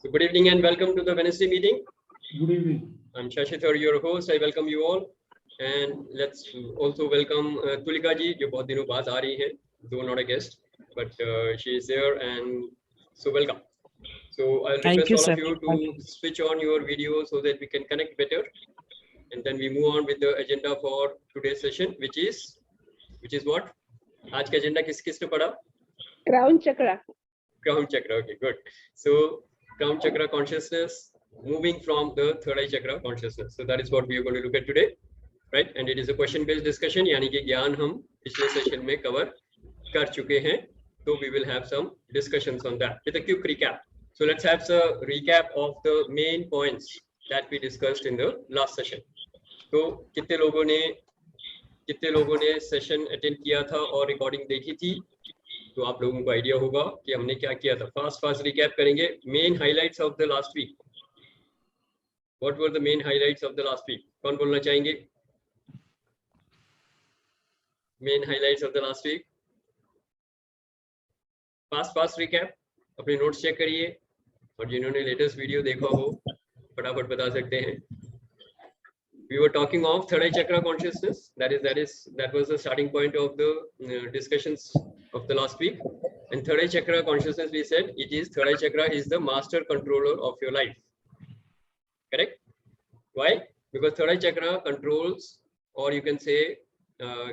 So good evening and welcome to the Wednesday meeting. Good evening. I'm Shashi Dhar, your host. I welcome you all, and let's also welcome Tulika ji, जो बहुत दिनों बाद आ रही हैं, though not a guest, but she is there, and so welcome. So I'll request all of you to switch on your video so that we can connect better, and then we move on with the agenda for today's session, which is what? आज का agenda किस ने पढ़ा? Crown Chakra. Crown Chakra. Okay, good. So Crown Chakra consciousness, moving from the third eye chakra consciousness. So that is what we are going to look at today, right? And it is a question-based discussion. यानी कि ज्ञान हम पिछले session में cover कर चुके हैं. So we will have some discussions on that. With a quick recap. So let's have a recap of the main points that we discussed in the last session. तो कितने लोगों ने सेशन अटेंड किया था और रिकॉर्डिंग देखी थी? तो आप लोगों को आइडिया होगा कि हमने क्या किया था. फास्ट रिकैप करेंगे. Main highlights of the last week. What were the main highlights of the last week? कौन बोलना चाहेंगे? Main highlights of the last week. Fast recap. अपने नोट्स चेक करिए और जिन्होंने लेटेस्ट वीडियो देखा हो फटाफट बता सकते हैं. We were talking of third eye chakra consciousness. That was the starting point of the discussions of the last week. And third eye chakra consciousness, we said third eye chakra is the master controller of your life. Correct? Why? Because third eye chakra controls, or you can say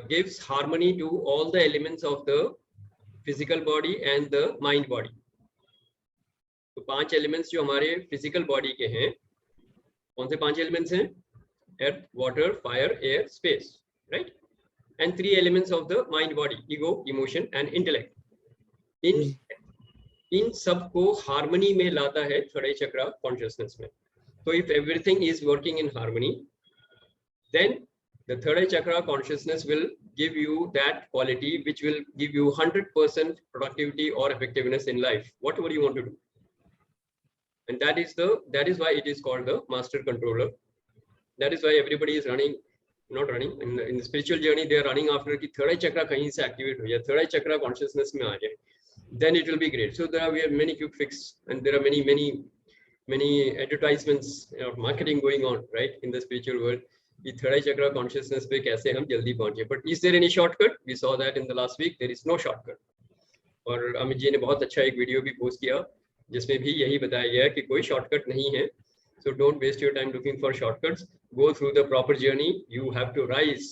gives harmony to all the elements of the physical body and the mind body. तो 5 elements जो हमारे physical body के हैं, कौन से 5 elements हैं? Earth, water, fire, air, space, right? And 3 elements of the mind body: ego, emotion and intellect. in सब को harmony में लाता है third eye chakra consciousness में. So if everything is working in harmony, then the third eye chakra consciousness will give you that quality which will give you 100% productivity or effectiveness in life, whatever you want to do. And that is why it is called the master controller. That is why everybody is not running in the spiritual journey. They are running after कि third eye chakra कहीं से activate हो या third eye chakra consciousness में आ जाए. Then it will be great. So we have many quick fix, and there are many advertisements or marketing going on, right, in the spiritual world. कि third eye chakra consciousness पे कैसे हम जल्दी पहुंचे. But is there any shortcut? We saw that in the last week. There is no shortcut. और अमित जी ने बहुत अच्छा एक वीडियो भी पोस्ट किया जिसमें भी यही बताया गया है कि कोई शॉर्टकट नहीं है. So don't waste your time looking for shortcuts. Go through the proper journey. You have to rise.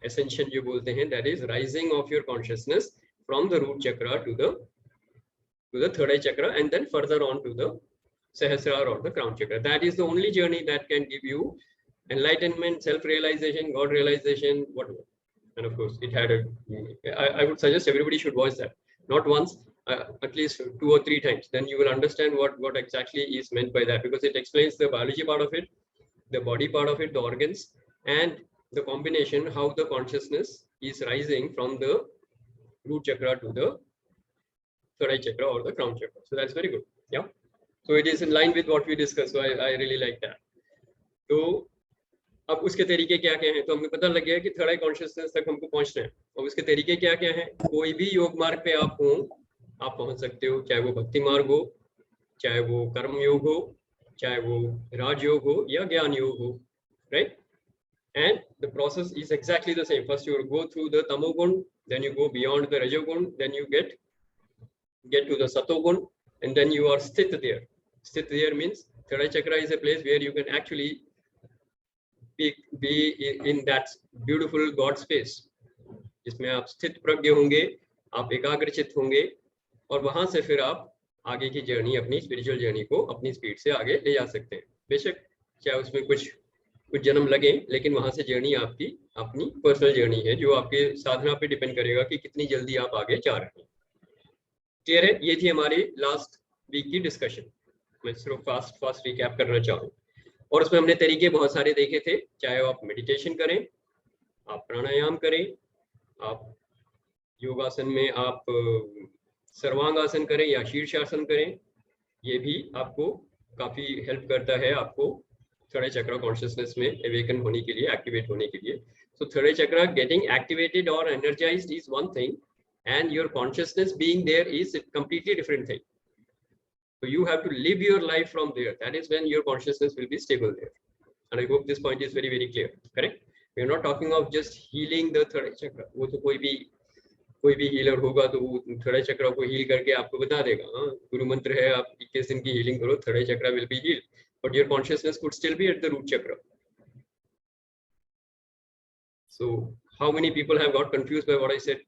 Ascension जो बोलते हैं, that is rising of your consciousness from the root chakra to the third eye chakra, and then further on to the Sahasrara or the crown chakra. That is the only journey that can give you enlightenment, self-realization, God realization, whatever. And of course, it had I would suggest everybody should watch that. Not once. At least 2 or 3 times, then you will understand what exactly is meant by that, because it explains the biology part of it, the body part of it, the organs, and the combination, how the consciousness is rising from the root chakra to the third eye chakra or the crown chakra. So that's very good. Yeah. So it is in line with what we discussed. So I really like that. तो अब उसके तरीके क्या क्या हैं? तो हमें पता लग गया कि थर्ड आई कॉन्शियसनेस तक हमको पहुंचना है. और उसके तरीके क्या क्या हैं? कोई भी योग मार्ग पे आप पहुंच सकते हो, चाहे वो भक्ति मार्ग हो, चाहे वो कर्म योग हो, चाहे वो राजयोग हो या ज्ञान योग हो, right? And the process is exactly the same. First you go through the tamogun, then you go beyond the rajogun, then you get to the satogun, and then you are sthit there. Sthit there means third eye chakra is a place where you can actually be in that beautiful God space, जिसमें आप स्थित प्रज्ञ होंगे, आप एकाग्रचित होंगे, और वहां से फिर आप आगे की जर्नी, अपनी स्पिरिचुअल जर्नी को अपनी स्पीड से आगे ले जा सकते हैं. बेशक चाहे उसमें कुछ जन्म लगे, लेकिन वहां से जर्नी आपकी अपनी पर्सनल जर्नी है जो आपके साधना पे डिपेंड करेगा कि कितनी जल्दी आप आगे जा रहे हैं. क्लियर है? ये थी हमारी लास्ट वीक की डिस्कशन. मैं सिर्फ फास्ट रिकैप करना चाहूँ. और उसमें हमने तरीके बहुत सारे देखे थे. चाहे आप मेडिटेशन करें, आप प्राणायाम करें, आप योगासन में आप सर्वांगासन करें या शीर्षासन करें, ये भी आपको काफी हेल्प करता है आपको थर्ड आई चक्रा कॉन्शियसनेस में अवेकन होने के लिए, एक्टिवेट होने के लिए. सो थर्ड आई चक्रा गेटिंग एक्टिवेटेड और energised is one thing, and your consciousness being there is a completely different thing. So you have to live your life from there. That is when your consciousness will be stable there. And I hope this point is very, very clear. Correct? We are not talking of just healing the third eye chakra. वो तो कोई भी healer होगा तो वो third eye चक्रा को heal करके आपको बता देगा, हाँ गुरु मंत्र है, आप 21 दिन की हीलिंग करो, third eye chakra will be healed, but your consciousness could still be at the root chakra. So how many people have got confused by what I said?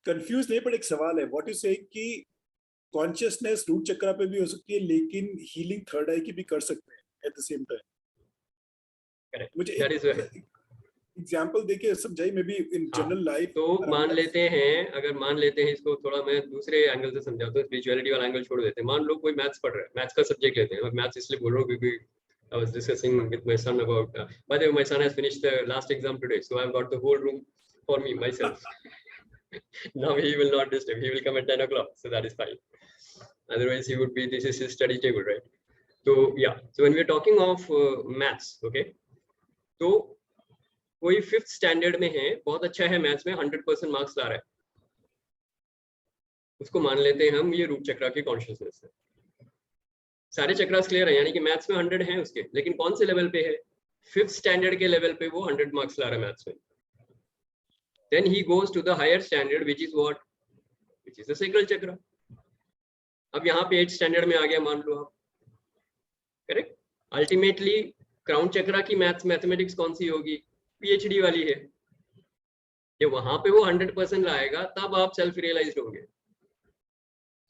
Confuse नहीं, पर एक सवाल है, व्हाट यू से कि कॉन्शियसनेस रूट चक्रा पे भी हो सकती है लेकिन हीलिंग थर्ड आई की भी कर सकते हैं eight the same time. Correct, मुझे दैट इज एग्जांपल देके समझाइए, may be in general life. तो मान लेते हैं, अगर मान लेते हैं इसको थोड़ा मैं दूसरे एंगल से समझाता हूँ, स्पिरिचुअलिटी वाला एंगल छोड़ देते हैं. मान लो कोई मैथ्स पढ़ रहा है, मैथ्स का सब्जेक्ट लेते हैं, और मैथ्स इसलिए बोल रहा हूँ क्योंकि I was discussing with my son about by the way, my son has finished the last exam today, so I've got the whole room for me myself. Now he will not disturb, he will come at 10 o'clock, so that is fine. Otherwise he would be, this is his study table, right? So yeah, so when we're talking of maths, okay, तो कोई 5th standard में है, बहुत अच्छा है maths में, 100% marks ला रहा है, उसको मान लेते हैं हम ये रूट चक्रा की कॉन्शियसनेस है. सारे चक्रास क्लियर है, यानी कि मैथ्स में 100 है उसके, लेकिन कौन से लेवल पे है? 5th स्टैंडर्ड के लेवल पे वो 100 मार्क्स ला रहा है मैथ्स में. Then he goes to the higher standard which is what, which is the sacral chakra. अब यहाँ पे 8th स्टैंडर्ड में आ गया मान लो आप, करेक्ट. अल्टीमेटली क्राउन चक्रा की मैथमेटिक्स कौन सी होगी? पीएचडी वाली है. जब वहां पे वो 100% लाएगा तब आप सेल्फ रियलाइज्ड होंगे.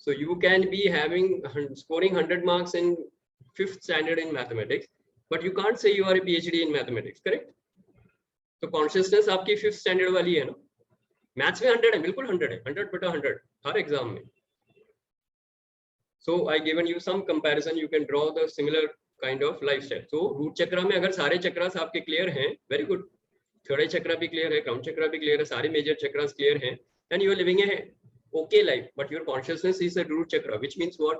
So you can be having scoring 100 marks in 5th standard in mathematics, but you can't say you are a PhD in mathematics, correct? तो consciousness आपकी 5th standard वाली है ना. मैथ्स में 100 है, बिल्कुल 100 है, 100/100 हर एग्जाम में. So I given you some comparison, you can draw the similar kind of lifestyle. So root चक्रा में अगर सारे चक्रास आपके क्लियर हैं, वेरी गुड. थर्ड आई चक्रा भी क्लियर है, क्राउन चक्रा भी क्लियर है, सारे मेजर चक्रास क्लियर हैं, and you are living a okay life, but your consciousness is a root chakra, which means what?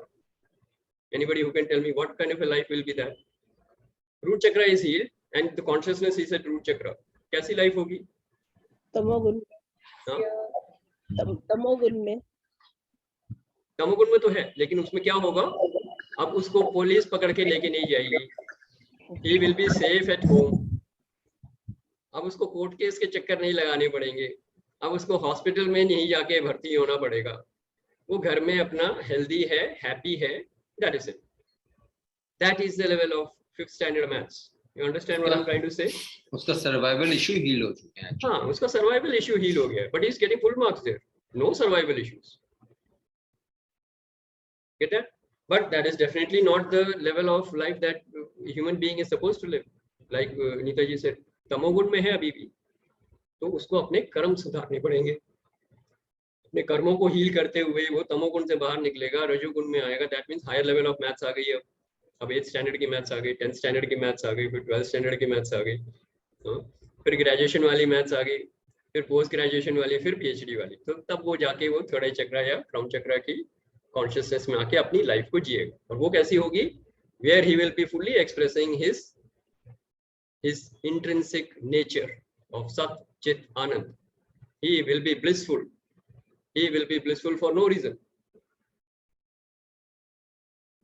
Anybody who can tell me what kind of a life will be that? Root chakra is healed and the consciousness is a root chakra. कैसी life होगी? तमोगुण. तमोगुण में, तमोगुण में तो है, लेकिन उसमें क्या होगा? अब उसको पुलिस पकड़ के लेके नहीं जाएगी. He will be safe at home. अब उसको कोर्ट केस के चक्कर नहीं लगाने पड़ेंगे, अब उसको हॉस्पिटल में नहीं जाके भर्ती होना पड़ेगा, वो घर में अपना हेल्दी है, हैप्पी है. That is it. That is the level of 5th standard maths. You understand what I am trying to say? उसका सर्वाइवल इशू हील हो चुके हैं. हाँ, उसका सर्वाइवल इशू हील हो गया, but he is getting full marks there. No survival issues. Get that? But that is definitely not the level of life that human being is supposed to live. Like Neeta ji said, तमोगुण में है अभी भी, तो उसको अपने कर्म सुधारने पड़ेंगे. अपने कर्मों को हील करते हुए वो तमोगुण से बाहर निकलेगा, रजोगुण में आएगा. That means higher level of maths आ गई है. अब 8th स्टैंडर्ड की मैथ्स आ गई, 10th स्टैंडर्ड की मैथ्स आ गई, फिर 12th स्टैंडर्ड की मैथ्स आ गई, फिर ग्रेजुएशन वाली मैथ्स आ गई, फिर पोस्ट ग्रेजुएशन वाली, फिर पीएचडी वाली. तो तब वो जाके वो थर्ड आई चक्रा या क्राउन चक्रा की कॉन्शियसनेस में आके अपनी लाइफ को जिएगा. और वो कैसी होगी? Where he will be fully expressing his intrinsic nature of Sat Chit Anand. He will be blissful. He will be blissful for no reason.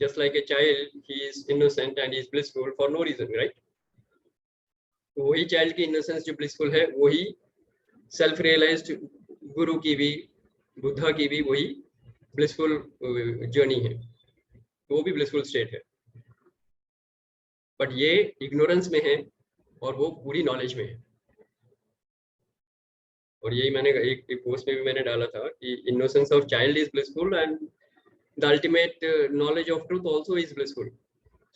Just like a child, he is innocent and he is blissful for no reason, right? तो वही child की innocence जो blissful है, वही self realised गुरु की भी, बुद्धा की भी वही ब्लिसफुल जर्नी है. तो वो भी ब्लिसफुल स्टेट है, बट ये इग्नोरेंस में है और वो पूरी नॉलेज में है. और यही मैंने एक पोस्ट में भी मैंने डाला था कि innocence of child is blissful and the ultimate knowledge of truth also is blissful.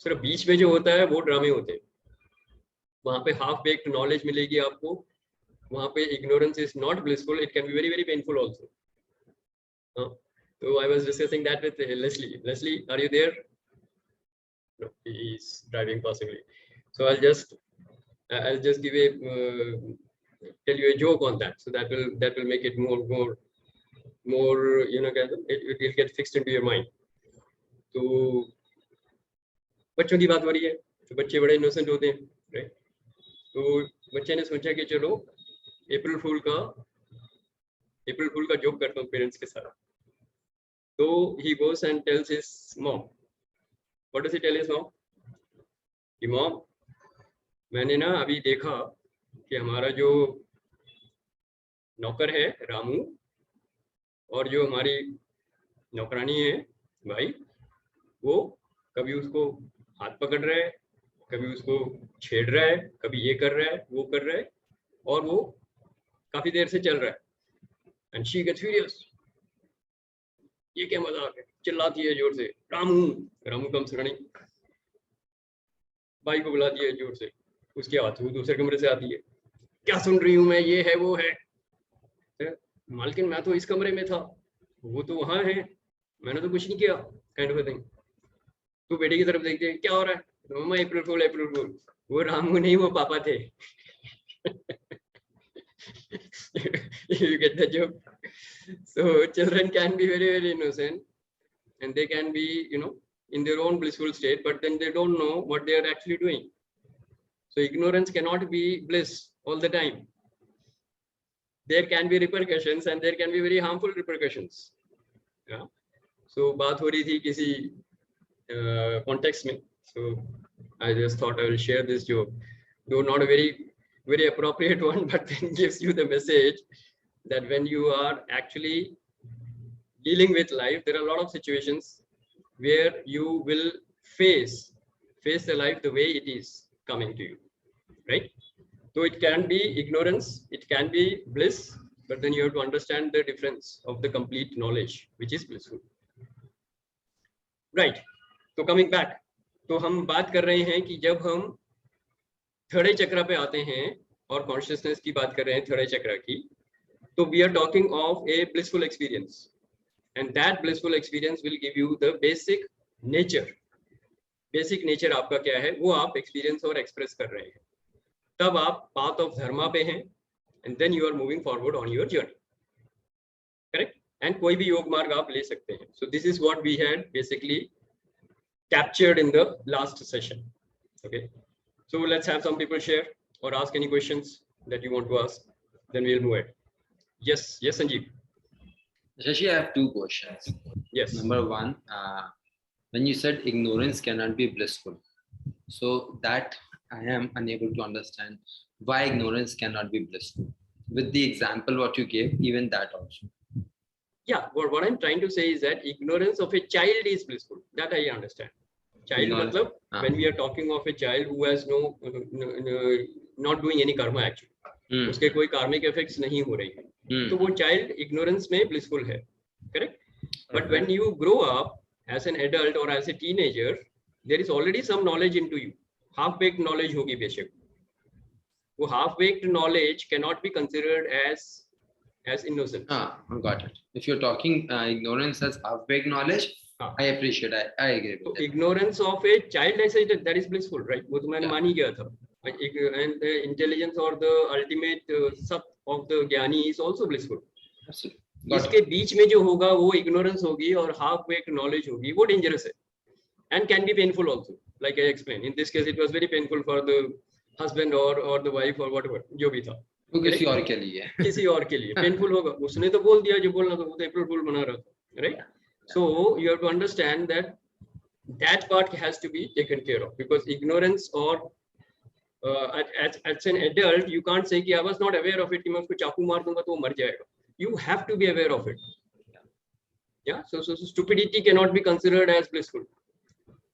सिर्फ बीच में जो होता है वो ड्रामे होते हैं. वहां पे हाफ बेक्ड नॉलेज मिलेगी आपको, वहां पे ignorance is not blissful, it can be very very painful also. तो I was discussing that with Leslie. Leslie, are you there? No, he is driving possibly. So I'll just give a tell you a joke on that, so that will make it more you know, it will get fixed into your mind. तो बच्चों की बात हो रही है, तो बच्चे बड़े इनोसेंट होते हैं, राइट? तो बच्चे ने सोचा कि चलो अप्रैल फूल का जोक करता हूँ पेरेंट्स के साथ. So he goes and tells his mom. What does he tell his mom? कि mom, मैंने ना अभी देखा कि हमारा जो नौकर है रामू और जो हमारी नौकरानी है भाई, वो कभी उसको हाथ पकड़ रहा है, कभी उसको छेड़ रहा है, कभी ये कर रहा है, वो कर रहा है, और वो काफी देर से चल रहा है. And she gets furious. ये क्या मजाक है, चिल्लाती है जोर से, रामू. Ramu comes running. भाई को बुलाती है जोर से. उसकी आवाज वो दूसरे कमरे से आती है. क्या सुन रही हूँ मैं, ये है वो है. मालकिन मैं तो इस कमरे में था, वो तो वहां है, मैंने तो कुछ नहीं किया. Kind of thing. तो बेटे की तरफ देखते हैं, क्या हो रहा है? तो मम्मा अप्रैल फूल, अप्रैल फूल. वो रामू नहीं, वो पापा थे. You get the joke? So children can be very, very innocent, and they can be, in their own blissful state, but then they don't know what they are actually doing. So ignorance cannot be bliss all the time. There can be repercussions, and there can be very harmful repercussions. Yeah. So बात हो रही थी किसी context में. So I just thought I will share this joke, though not a very appropriate one, but then gives you the message that when you are actually dealing with life, there are a lot of situations where you will face the life the way it is coming to you, right? So it can be ignorance, it can be bliss, but then you have to understand the difference of the complete knowledge, which is blissful. Right. So coming back, तो हम बात कर रहे हैं कि जब हम third आई चक्र पे आते हैं और कॉन्शियसनेस की बात कर रहे हैं थर्ड आई चक्र की, तो we are talking of a blissful experience, and that blissful experience will give you the basic nature. Basic nature आपका क्या है वो आप एक्सपीरियंस और एक्सप्रेस कर रहे हैं. तब आप पाथ ऑफ धर्मा पे हैं, and then you are moving forward on your journey. Correct. And कोई भी योग मार्ग आप ले सकते हैं. So this is what we had basically captured in the last session. Okay, so let's have some people share or ask any questions that you want to ask, then we'll move ahead. Yes, Sanjeev. Shashi, I have two questions. Yes. Number one, when you said ignorance cannot be blissful, so that I am unable to understand why ignorance cannot be blissful. With the example what you gave, even that also. Yeah, what I'm trying to say is that ignorance of a child is blissful. That I understand. Child matlab, when we are talking of a child who has no not doing any karma actually, उसके कोई karmic effects नहीं हो रही है, तो वो child ignorance में blissful है. Correct? But when you grow up as an adult or as a teenager, there is already some knowledge into you. Half-baked knowledge होगी बेशक. वो half-baked knowledge cannot be considered as innocent. Got it. If you're talking ignorance as half-baked knowledge, I appreciate. I agree with that. Ignorance of a child, I said that is blissful, right? वो तो मैंने मान ही गया था. And the intelligence or the ultimate sat of the ज्ञानी is also blissful. इसके बीच में जो होगा वो ignorance होगी और half-baked knowledge होगी, वो dangerous है, and can be painful also. Like I explained, in this case it was very painful for the husband or the wife or whatever, जो भी था. किसी और के लिए पेनफुल होगा. उसने तो बोल दिया जो बोलना था, वो तो अप्रैल फूल मना रहा था, right? So you have to understand that part has to be taken care of, because ignorance और as an adult you can't say कि I was not aware of it कि मैं उसको चाकू मार दूंगा तो वो मर जाएगा. You have to be aware of it. या so stupidity cannot be considered as blissful.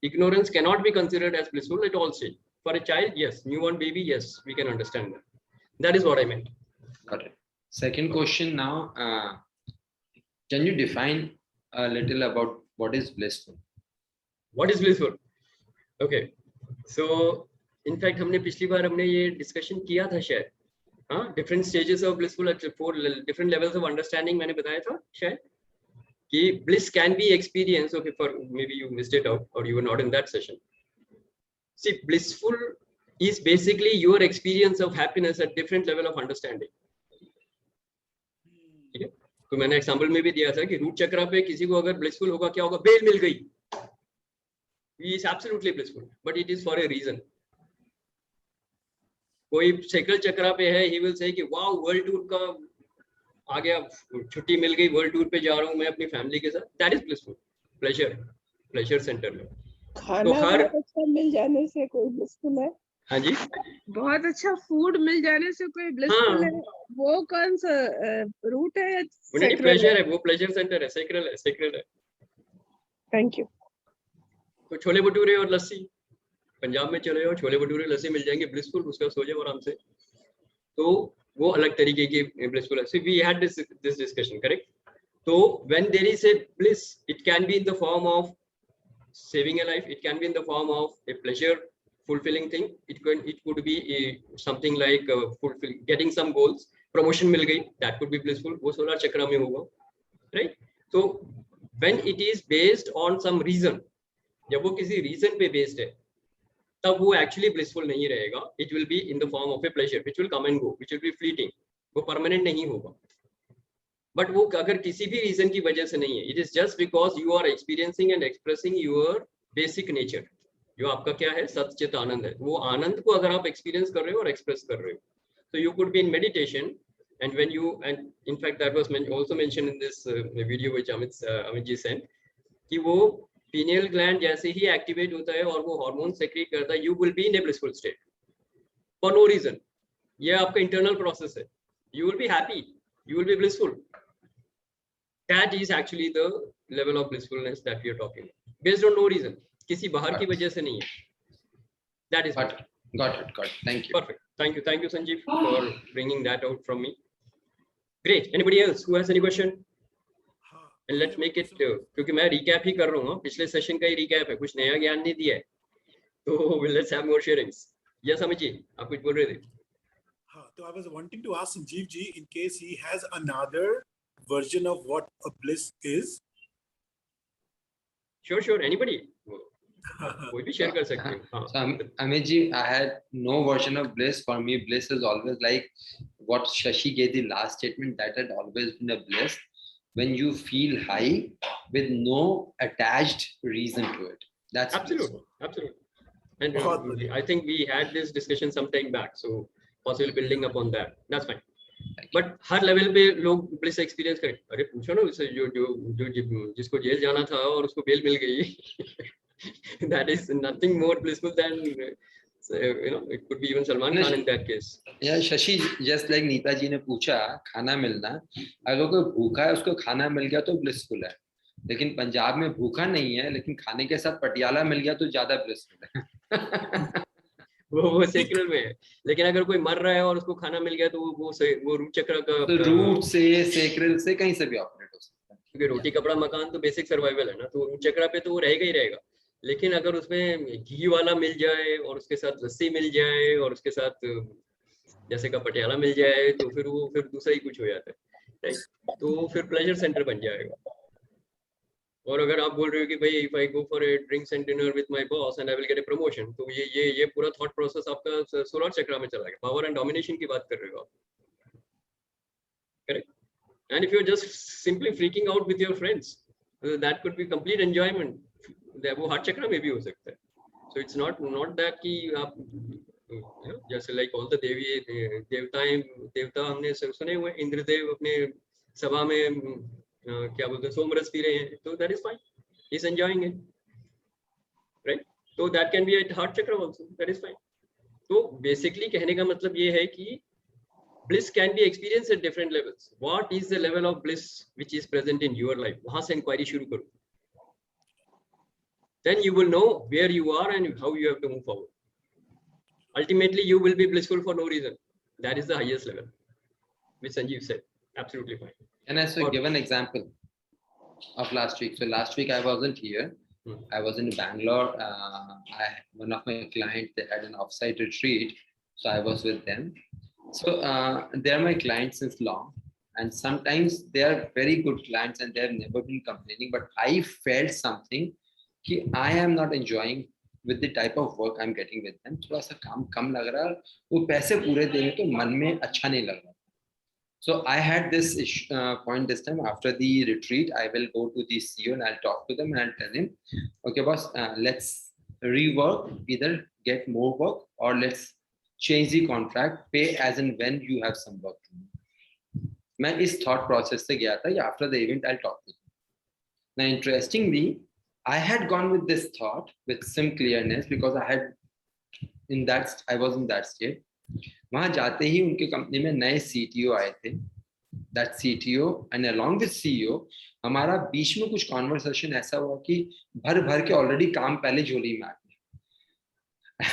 Ignorance cannot be considered as blissful at all stage. For a child, yes. Newborn baby, yes, we can understand that. That is what I meant. Got it. Second question now, can you define a little about what is blissful? What is blissful? Okay. So, in fact, हमने पिछली बार हमने ये discussion किया था शायद. हाँ, different stages of blissful, 4 different levels of understanding मैंने बताया था शायद. कि bliss can be experienced. Okay, for maybe you missed it out or you were not in that session. See, blissful is basically your experience of happiness at different level of understanding. ठीक है? तो मैंने example में भी दिया था कि root चक्र पे किसी को अगर blissful होगा क्या होगा? बेल मिल गई. He is absolutely blissful, but it is for a reason. कोई सैक्रल चक्र पे है, he will say कि wow, world tour का आ गया, छुट्टी मिल गई, वर्ल्ड टूर पे जा रहा हूँ मैं अपनी फैमिली के साथ, that is blissful. Pleasure centre में खाना हर बहुत अच्छा मिल जाने से कोई ब्लिसफुल है? हाँ जी, बहुत अच्छा फूड मिल जाने से कोई ब्लिसफुल है? हाँ वो कौन सा रूट है या sacral प्लेजर है? है, वो प्लेजर सेंटर है, सेक्रेल है। Thank you. तो छोले भटूरे और लस्सी, पंजाब में चले जाओ, छोले भटूरे लस्सी मिल जाएंगे, ब्लिसफुल, उसका सो जाओ आराम से। तो वो अलग तरीके की ब्लिसफुल है। We had this discussion, correct? तो when there is a bliss, it can be in the form of saving a life, it can be in the form of a pleasure fulfilling thing, it could be something like getting some goals, promotion mil gayi, that could be blissful, wo solar chakra mein hoga, right? So when it is based on some reason, jab wo kisi reason pe based hai, tab wo actually blissful nahi rahega, it will be in the form of a pleasure which will come and go, which will be fleeting, wo permanent nahi hoga। But वो अगर किसी भी reason की वजह से नहीं है, it is just because you are experiencing and expressing your basic nature, जो आपका क्या है, सच्चित आनंद है। वो आनंद को अगर आप एक्सपीरियंस कर रहे हो और एक्सप्रेस कर रहे हो, तो you could be in meditation and when you, and in fact that was also mentioned in this video which Amit ji sent, कि वो पीनियल ग्लैंड जैसे ही एक्टिवेट होता है और वो हार्मोन सेक्रेट करता है, you will be in a blissful state for no reason. ये आपका इंटरनल प्रोसेस है, you will be happy, you will be blissful. That is actually the level of blissfulness that we are talking, based on no reason, किसी बाहर की वजह से नहीं है। That is got it. Thank you. perfect. Thank you Sanjeev for bringing that out from me. Great. Anybody else who has any question? And let's make it क्योंकि मैं recap ही कर रहा हूँ, पिछले सेशन का ही recap है, कुछ नया ज्ञान नहीं दिया है, तो let's have more sharings. Yes Amit ji, आप कुछ बोल रहे थे? So I was wanting to ask Sanjeev ji in case he has another version of what a bliss is. Sure. Anybody? कोई भी शेयर कर सकते हो। So Amit ji, I had no version of bliss. For me, bliss is always like what Shashi gave the last statement. That had always been a bliss when you feel high with no attached reason to it. That's absolutely. And I think we had this discussion some time back, so possibly building upon that. That's fine. But her level पे लोग bliss experience करें। अरे पूछो ना उससे जो जिसको jail जाना था और उसको बेल मिल गई, that is nothing more blissful than it could be even Salman Khan in that case. Yeah, Shashi, just like Neeta ji ने पूछा खाना मिलना, अगर कोई भूखा है उसको खाना मिल गया तो ब्लिसफुल है, लेकिन पंजाब में भूखा नहीं है लेकिन खाने के साथ पटियाला मिल गया तो ज्यादा ब्लिसफुल है। वो सेक्रेल में है, लेकिन अगर कोई मर रहा है और उसको खाना मिल गया तो वो रूट चक्र का, तो रूट से सेक्रेल से कहीं से भी ऑपरेट हो सकता है, क्योंकि रोटी कपड़ा मकान तो बेसिक सर्वाइवल है ना, तो रूट चक्र पे तो वो रहेगा ही रहेगा। लेकिन अगर उसमें घी वाला मिल जाए और उसके साथ लस्सी मिल जाए और उसके साथ जैसे का पटियाला मिल जाए, तो फिर वो दूसरा ही कुछ हो जाता है, तो फिर प्लेजर सेंटर बन जाएगा। और अगर आप बोल रहे हो कि भाई if I go for a drinks and dinner with my boss and I will get a promotion, तो ये पूरा थॉट प्रोसेस आपका सोलर चक्र में चला गया, पावर एंड डोमिनेशन की बात कर रहे हो आप, correct? And if you are just simply freaking out with your friends, that could be complete enjoyment, वो हार्ट चक्र में भी हो सकता है। सो इट्स नॉट दैट कि आप जैसे लाइक ऑल द देवता हमने सुने हुए, इंद्रदेव अपने सभा में क्या बोलते हैं, सोमरस पी रहे हैं, तो that is fine, he is enjoying it, right? तो that can be at heart chakra also, that is fine. तो बेसिकली कहने का मतलब ये है कि bliss can be experienced at different levels. What is the level of bliss which is present in your life? वहां से इंक्वायरी शुरू करो, then you will know where you are and how you have to move forward. Ultimately you will be blissful for no reason. That is the highest level, which Sanjeev said. Absolutely fine. And as we give an example of last week. So last week I wasn't here. I was in Bangalore. One of my clients, they had an offsite retreat, so I was with them. So they are my clients since long, and sometimes they are very good clients and they have never been complaining. But I felt something कि I am not enjoying with the type of work I'm getting with them. थोड़ा सा काम कम लग रहा है, वो पैसे पूरे देंगे तो मन में अच्छा नहीं लग रहा. So I had this point this time after the retreat. I will go to the CEO and I'll talk to them and I'll tell him, okay, boss, let's rework, either get more work or let's change the contract, pay as and when you have some work to do. मैं इस thought process से गया था कि after the event I'll talk to you. Now interestingly, I had gone with this thought with some clearness because I was in that state. वहां जाते ही उनके company में नए CTO आए थे. That CTO and along with CEO हमारा बीच में कुछ कॉन्वर्सेशन ऐसा हुआ कि भर भर के ऑलरेडी काम पहले झोली में आ गए.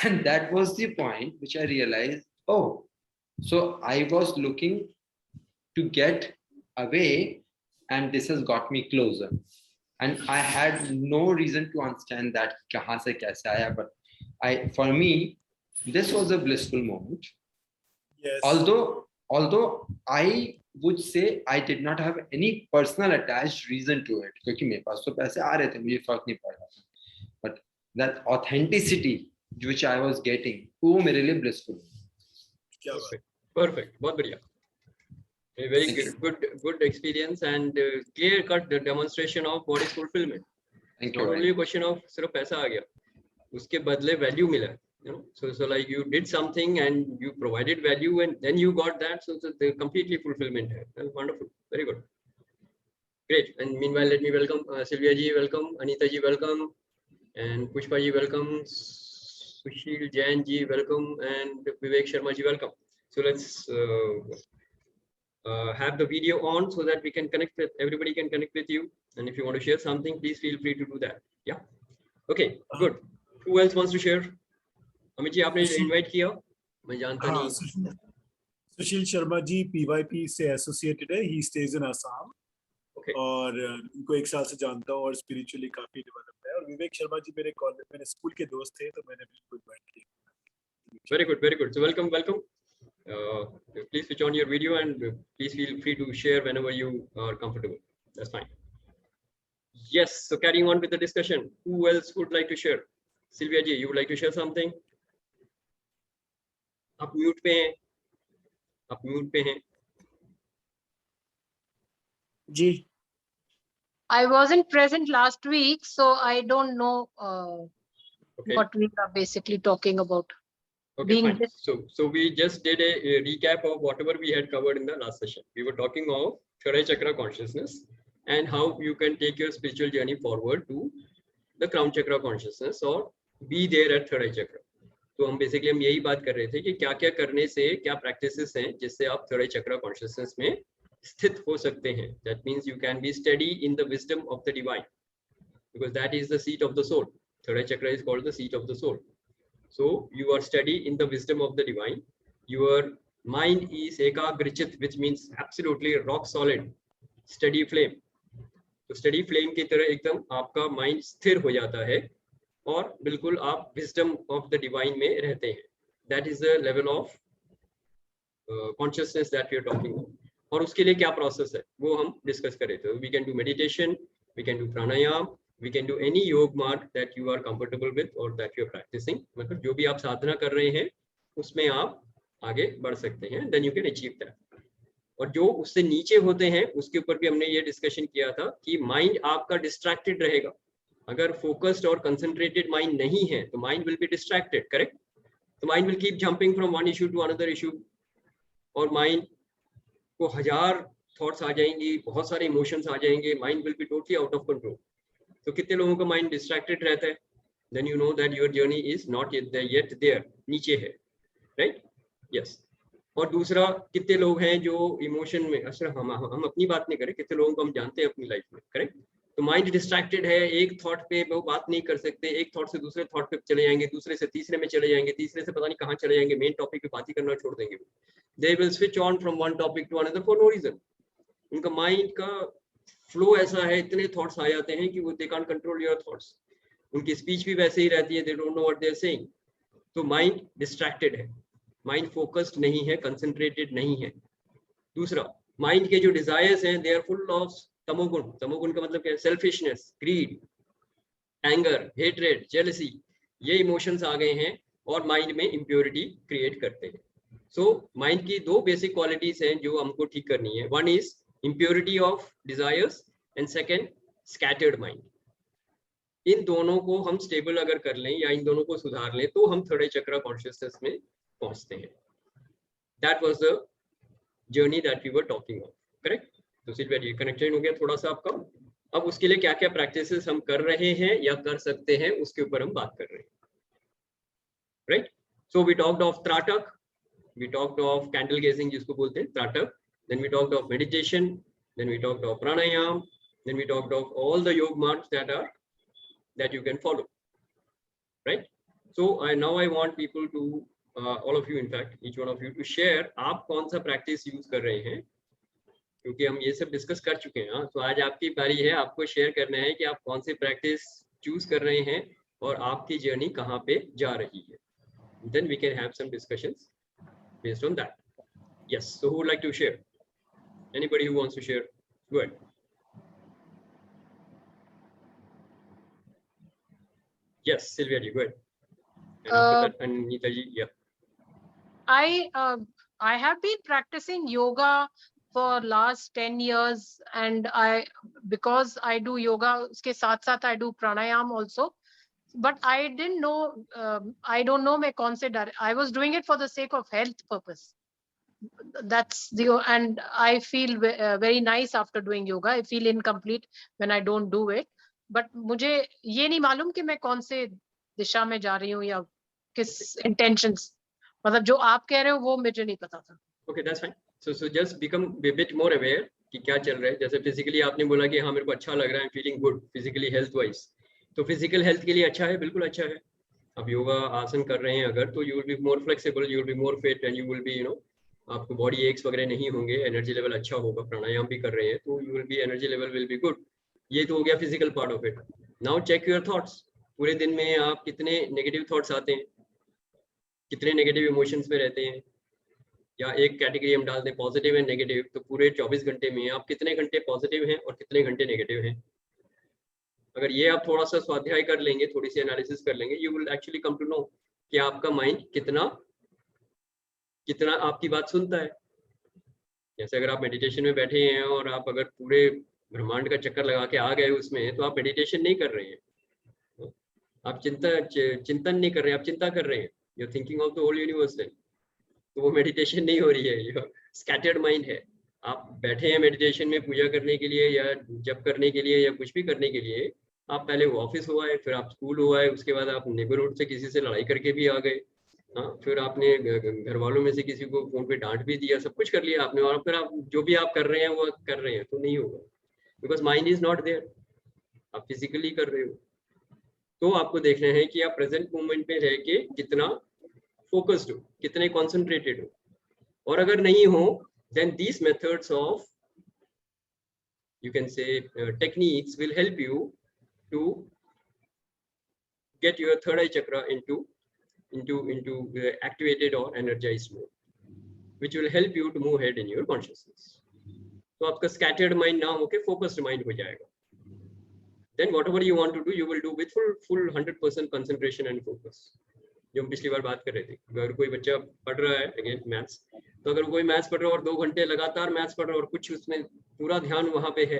And that was the point which I realized, oh, so I was looking to get away and this has got me closer. And I had no reason to understand that kahan se kaise aaya, but for me, this was a blissful moment. Yes. Although I would say I did not have any personal attached reason to it, क्योंकि मेरे पास तो पैसे आ रहे थे, मुझे फर्क नहीं पड़ रहा था. But that authenticity which I was getting, वो मेरे लिए blissful. Perfect. बहुत बढ़िया. A very good experience and clear cut demonstration of what is fulfillment. Thank you. Not only a question of सिर्फ पैसा आ गया, उसके बदले value मिला. You know, so like you did something and you provided value and then you got that, so the completely fulfillment hai. Well, wonderful, very good, great. And meanwhile, let me welcome Sylvia ji, welcome Anita ji, welcome, and Pushpa ji, welcome, Sushil Jain ji, welcome, and Vivek Sharma ji, welcome. So let's have the video on so that we can connect with everybody, can connect with you, and if you want to share something, please feel free to do that. Yeah, okay, good. Who else wants to share? Amit ji आपने invite किया, मैं जानता नहीं. Sushil Sharma ji PYP से associated है, ही stage इन Assam. Okay. और उनको 1 साल से जानता हूँ और स्पिरिचुअली काफी डेवलप है. और विवेक शर्मा जी मेरे कॉलेज में स्कूल के दोस्त थे, तो मैंने बिल्कुल इनवाइट किया. Very good. So welcome. Please switch on your video and please feel free to share whenever you are comfortable. That's fine. Yes. So carrying on with the discussion, who else would like to share? Sylvia ji, you would like to share something? आप mute पे हैं. जी. I wasn't present last week, so I don't know what we are basically talking about. Okay, fine. So we just did a recap of whatever we had covered in the last session. We were talking of third eye chakra consciousness and how you can take your spiritual journey forward to the crown chakra consciousness or be there at third eye chakra. तो हम basically हम यही बात कर रहे थे कि क्या क्या करने से, क्या प्रैक्टिसेस हैं जिससे आप थर्ड आई चक्रा कॉन्शियसनेस में स्थित हो सकते हैं. That means you can be steady in the wisdom of the divine because that is the seat of the soul. Third eye chakra is called the seat of the soul. So you are steady in the wisdom of the divine. Your mind is एकाग्रचित, which means absolutely rock solid, steady flame. तो steady flame की तरह एकदम आपका mind स्थिर हो जाता है और बिल्कुल आप विजडम ऑफ द डिवाइन में रहते हैं. That is the level of consciousness that we are talking about. और उसके लिए क्या प्रोसेस है वो हम डिस्कस कर रहे थे. We can do meditation, we can do pranayama, we can do any yoga marg that you are comfortable with और दैट यू आर प्रैक्टिसिंग. मतलब जो भी आप साधना कर रहे हैं उसमें आप आगे बढ़ सकते हैं. Then you can achieve that. और जो उससे नीचे होते हैं उसके ऊपर भी हमने ये डिस्कशन किया था कि माइंड आपका डिस्ट्रैक्टेड रहेगा. अगर फोकस्ड और कंसंट्रेटेड माइंड नहीं है तो mind will be distracted, correct. तो mind will keep jumping from one issue to another issue और माइंड को 1000 थॉट्स आ जाएंगी, बहुत सारे इमोशंस आ जाएंगे. Mind will be totally out of control. तो कितने लोगों का माइंड डिस्ट्रैक्टेड रहता है? Then you know that your journey is not yet there, नीचे है, राइट. यस. और दूसरा, कितने लोग हैं जो इमोशन में, अच्छा हम अपनी बात नहीं करें, कितने लोगों को हम जानते हैं अपनी लाइफ में, करेक्ट. तो माइंड डिस्ट्रैक्टेड है, एक थॉट पे वो बात नहीं कर सकते, एक थॉट से दूसरे थॉट पे चले जाएंगे, दूसरे से तीसरे में चले जाएंगे, तीसरे से पता नहीं कहाँ चले जाएंगे, मेन टॉपिक पे बात ही करना छोड़ देंगे. They will switch on from one topic to another for no reason. उनका माइंड का फ्लो ऐसा है, इतने थॉट्स आ जाते हैं कि वो they can't control your thoughts. उनकी स्पीच भी वैसे ही रहती है, they don't know what they are saying. तो माइंड डिस्ट्रैक्टेड है, माइंड फोकस्ड नहीं है, कंसंट्रेटेड नहीं है. दूसरा, माइंड के जो डिजायर्स हैं दे आर फुल ऑफ तमोगुण. तमोगुण का मतलब क्या है? Selfishness, greed, anger, hatred, jealousy. ये इमोशंस आ गए हैं और माइंड में इम्प्योरिटी क्रिएट करते हैं. सो माइंड की 2 बेसिक क्वालिटीज हैं जो हमको ठीक करनी है. One is impurity of desires and second scattered mind. इन दोनों को हम स्टेबल अगर कर लें या इन दोनों को सुधार लें तो हम थर्ड आई चक्रा कॉन्शियसनेस में पहुंचते हैं. That was the journey that we were talking of. Correct? तो सिल्विया जी कनेक्टेड हो गया थोड़ा सा आपका। अब उसके लिए क्या क्या प्रैक्टिसेस हम कर रहे हैं या कर सकते हैं उसके ऊपर हम बात कर रहे हैं, right? So we talked of trataka, we talked of candle gazing जिसको बोलते हैं त्राटक, then we talked of meditation, then we talked of pranayam, then we talked of all the yoga marks that you can follow, right? So now I want people to all of you, in fact each one of you, to share आप कौन सा practice use कर रहे हैं, क्योंकि हम ये सब डिस्कस कर चुके हैं। तो आज आपकी बारी है, आपको शेयर करना है कि आप कौन से प्रैक्टिस चूज कर रहे हैं और आपकी जर्नी कहाँ पे जा रही है। Then we can have some discussions based on that. Yes, so who would like to share? Anybody who wants to share? Go ahead. Yes, Sylvia ji, go ahead. And after that, Anita ji, yeah. I have been practicing yoga for last 10 years, and because I do yoga, uske साथ साथ I do pranayam also, but I didn't know, I don't know मैं कौन से I was doing it for the sake of health purpose. That's the, and I feel very nice after doing yoga. I feel incomplete when I don't do it, but मुझे ये नहीं मालूम कि मैं कौन से दिशा में जा रही हूँ या किस intentions, मतलब जो आप कह रहे हो वो मुझे नहीं पता था। Okay, that's fine. So just become a bit more aware कि क्या चल रहा है। जैसे फिजिकली आपने बोला कि हाँ मेरे को अच्छा लग रहा है, feeling good physically health wise, तो फिजिकल हेल्थ के लिए अच्छा है, बिल्कुल अच्छा है। आप योगा आसन कर रहे हैं अगर, तो you will be more flexible, you will be more fit, and you will B आपको बॉडी एक्स वगैरह नहीं होंगे, एनर्जी लेवल अच्छा होगा। प्राणायाम भी कर रहे हैं तो you will be, energy level will be good. ये तो हो गया physical part of it. Now check your thoughts. पूरे दिन में आप कितने नेगेटिव थॉट्स आते हैं, कितने नेगेटिव इमोशंस में रहते हैं, या एक कैटेगरी हम डाल दें पॉजिटिव एंड नेगेटिव, तो पूरे 24 घंटे में आप कितने घंटे पॉजिटिव हैं और कितने घंटे नेगेटिव हैं। अगर ये आप थोड़ा सा स्वाध्याय कर लेंगे, थोड़ी सी एनालिसिस कर लेंगे, you will actually come to know कि आपका माइंड कितना आपकी बात सुनता है। जैसे अगर आप मेडिटेशन में बैठे हैं और आप अगर पूरे ब्रह्मांड का चक्कर लगा के आ गए उसमें, तो आप मेडिटेशन नहीं कर रहे हैं, आप चिंतन नहीं कर रहे हैं, आप चिंता कर रहे हैं, you are thinking of the whole universe. तो वो मेडिटेशन नहीं हो रही है, ये स्कैटर्ड माइंड है। आप बैठे हैं मेडिटेशन में पूजा करने के लिए या जप करने के लिए या कुछ भी करने के लिए, आप पहले वो ऑफिस हुआ है, फिर आप स्कूल हुआ है, उसके बाद आप नेबरहुड से किसी से लड़ाई करके भी आ गए, हाँ, फिर आपने घर वालों में से किसी को फोन पे डांट भी दिया, सब कुछ कर लिया आपने, और फिर आप जो भी आप कर रहे हैं वो कर रहे हैं, तो नहीं होगा, because mind is not there, आप फिजिकली कर रहे हो। तो आपको देखना है कि आप प्रेजेंट मोमेंट में रह के कितना फोकस्ड हो, कितने कॉन्सेंट्रेटेड हो। और अगर नहीं हो, then these methods of, you can say, techniques will help you to get your third eye chakra into activated or energized mode, which will help you to move ahead in your consciousness. तो आपका scattered mind ना होके focused mind हो जाएगा। Then whatever you want to do, you will do with full 100% concentration and focus. जो हम पिछली बार बात कर रहे थे, अगर कोई बच्चा पढ़ रहा है अगेन मैथ्स, तो अगर कोई मैथ्स पढ़ रहा है और 2 घंटे लगातार मैथ्स पढ़ रहा है और कुछ उसमें पूरा ध्यान वहां पे है,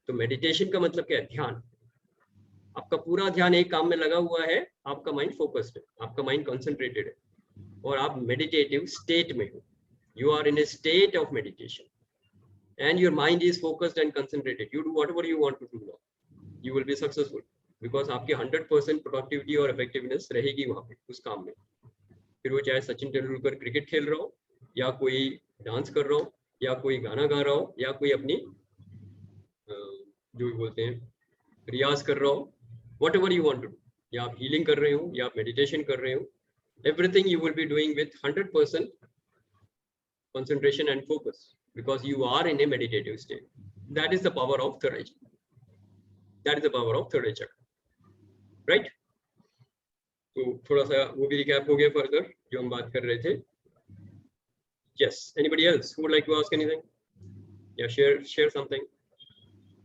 तो मेडिटेशन का मतलब क्या है? ध्यान। आपका पूरा ध्यान एक काम में लगा हुआ है, आपका माइंड फोकस्ड है, आपका माइंड कंसंट्रेटेड है, और आप मेडिटेटिव स्टेट में हो, you are in a state of meditation and your mind is focused and concentrated. You do whatever you want to do now, you will be successful, because आपकी 100% productivity और effectiveness रहेगी वहां पे उस काम में। फिर वो चाहे सचिन तेंदुलकर क्रिकेट खेल रहा हो, या कोई डांस कर रहा हो, या कोई गाना गा रहा हो, या कोई अपनी जो बोलते हैं रियाज कर रहा हो, whatever you want to do, या आप हीलिंग कर रहे हो या आप मेडिटेशन कर रहे हो, everything you will be doing with 100% concentration and focus, because you are in a meditative state. That is the power of third eye chakra. That is the power of third eye chakra. Right? तो थोड़ा सा वो भी recap हो गया further जो हम बात कर रहे थे। Yes, anybody else who would like to ask anything या share something?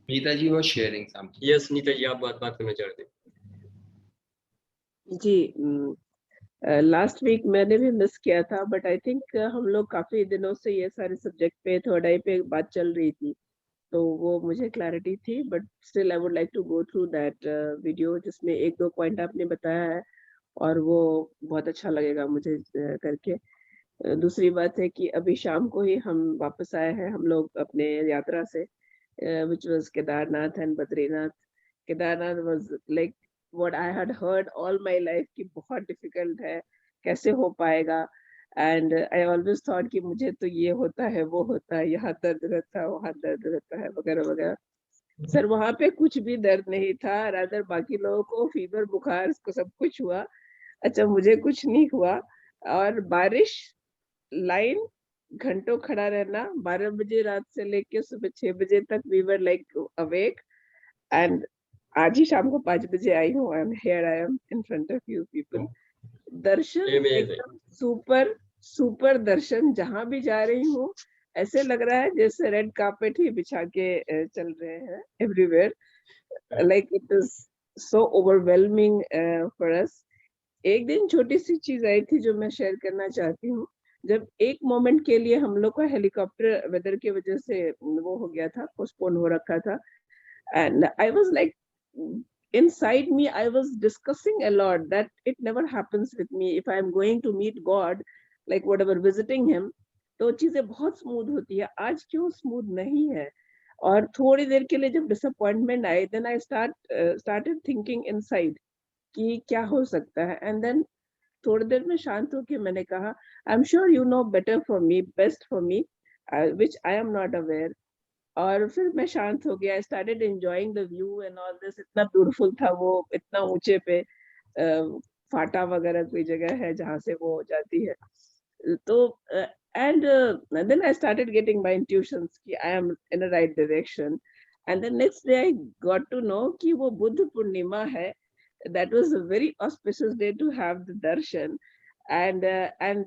Neeta ji was sharing something. Yes, Neeta ji आप बात करना चाह रहे थे। जी, लास्ट वीक मैंने भी मिस किया था, बट आई थिंक हम लोग काफी दिनों से ये सारे सब्जेक्ट पे, थर्ड आई पे बात चल रही थी, तो वो मुझे क्लैरिटी थी, but still I would like to go through that video, जिसमें 1-2 पॉइंट आपने बताया है और वो बहुत अच्छा लगेगा मुझे करके। दूसरी बात है कि अभी शाम को ही हम वापस आए हैं हम लोग अपने यात्रा से, which was Kedarnath and Badrinath. Kedarnath was like what I had heard all my life कि बहुत difficult है, कैसे हो पाएगा, and I always thought कि मुझे तो ये होता है, वो होता है, यहाँ दर्द रहता है, वहाँ दर्द रहता है, वगैरह वगैरह। सर वहाँ पे कुछ भी दर्द नहीं था, रादर बाकी लोगों को फीवर, बुखार को सब कुछ हुआ, अच्छा मुझे कुछ नहीं हुआ। और बारिश, लाइन, घंटों खड़ा रहना, 12 बजे रात से लेके सुबह 6 बजे तक we were like awake, and आज ही शाम को 5 बजे आई हूँ, I am here, I am in front of you people. दर्शन एकदम सुपर सुपर दर्शन, जहां भी जा रही हूँ ऐसे लग रहा है जैसे रेड कार्पेट ही बिछा के चल रहे हैं everywhere, like it is so overwhelming for us. एक दिन छोटी सी चीज आई थी जो मैं शेयर करना चाहती हूँ। जब एक मोमेंट के लिए हम लोग का हेलीकॉप्टर वेदर की वजह से वो हो गया था, पोस्टपोन हो रखा था, and I was like, inside me I was discussing a lot that it never happens with me if I'm going to meet God, like whatever, visiting him, तो चीजें बहुत स्मूथ होती है, आज क्यों स्मूथ नहीं है। और थोड़ी देर के लिए जब disappointment I, then I started thinking inside कि क्या हो सकता है, and then थोड़ी देर में शांत होके मैंने कहा, I am sure you know better for me, best for me, which I am not aware. और फिर मैं शांत हो गया, I started enjoying the view and all this, इतना ब्यूटीफुल था वो, इतना ऊंचे पे फाटा वगैरह कोई जगह है जहाँ से वो हो जाती है। तो and then I started getting my intuitions कि I am in a right direction, and the next day I got to know कि वो बुद्ध पूर्णिमा है। That was a very auspicious day to have the darshan, and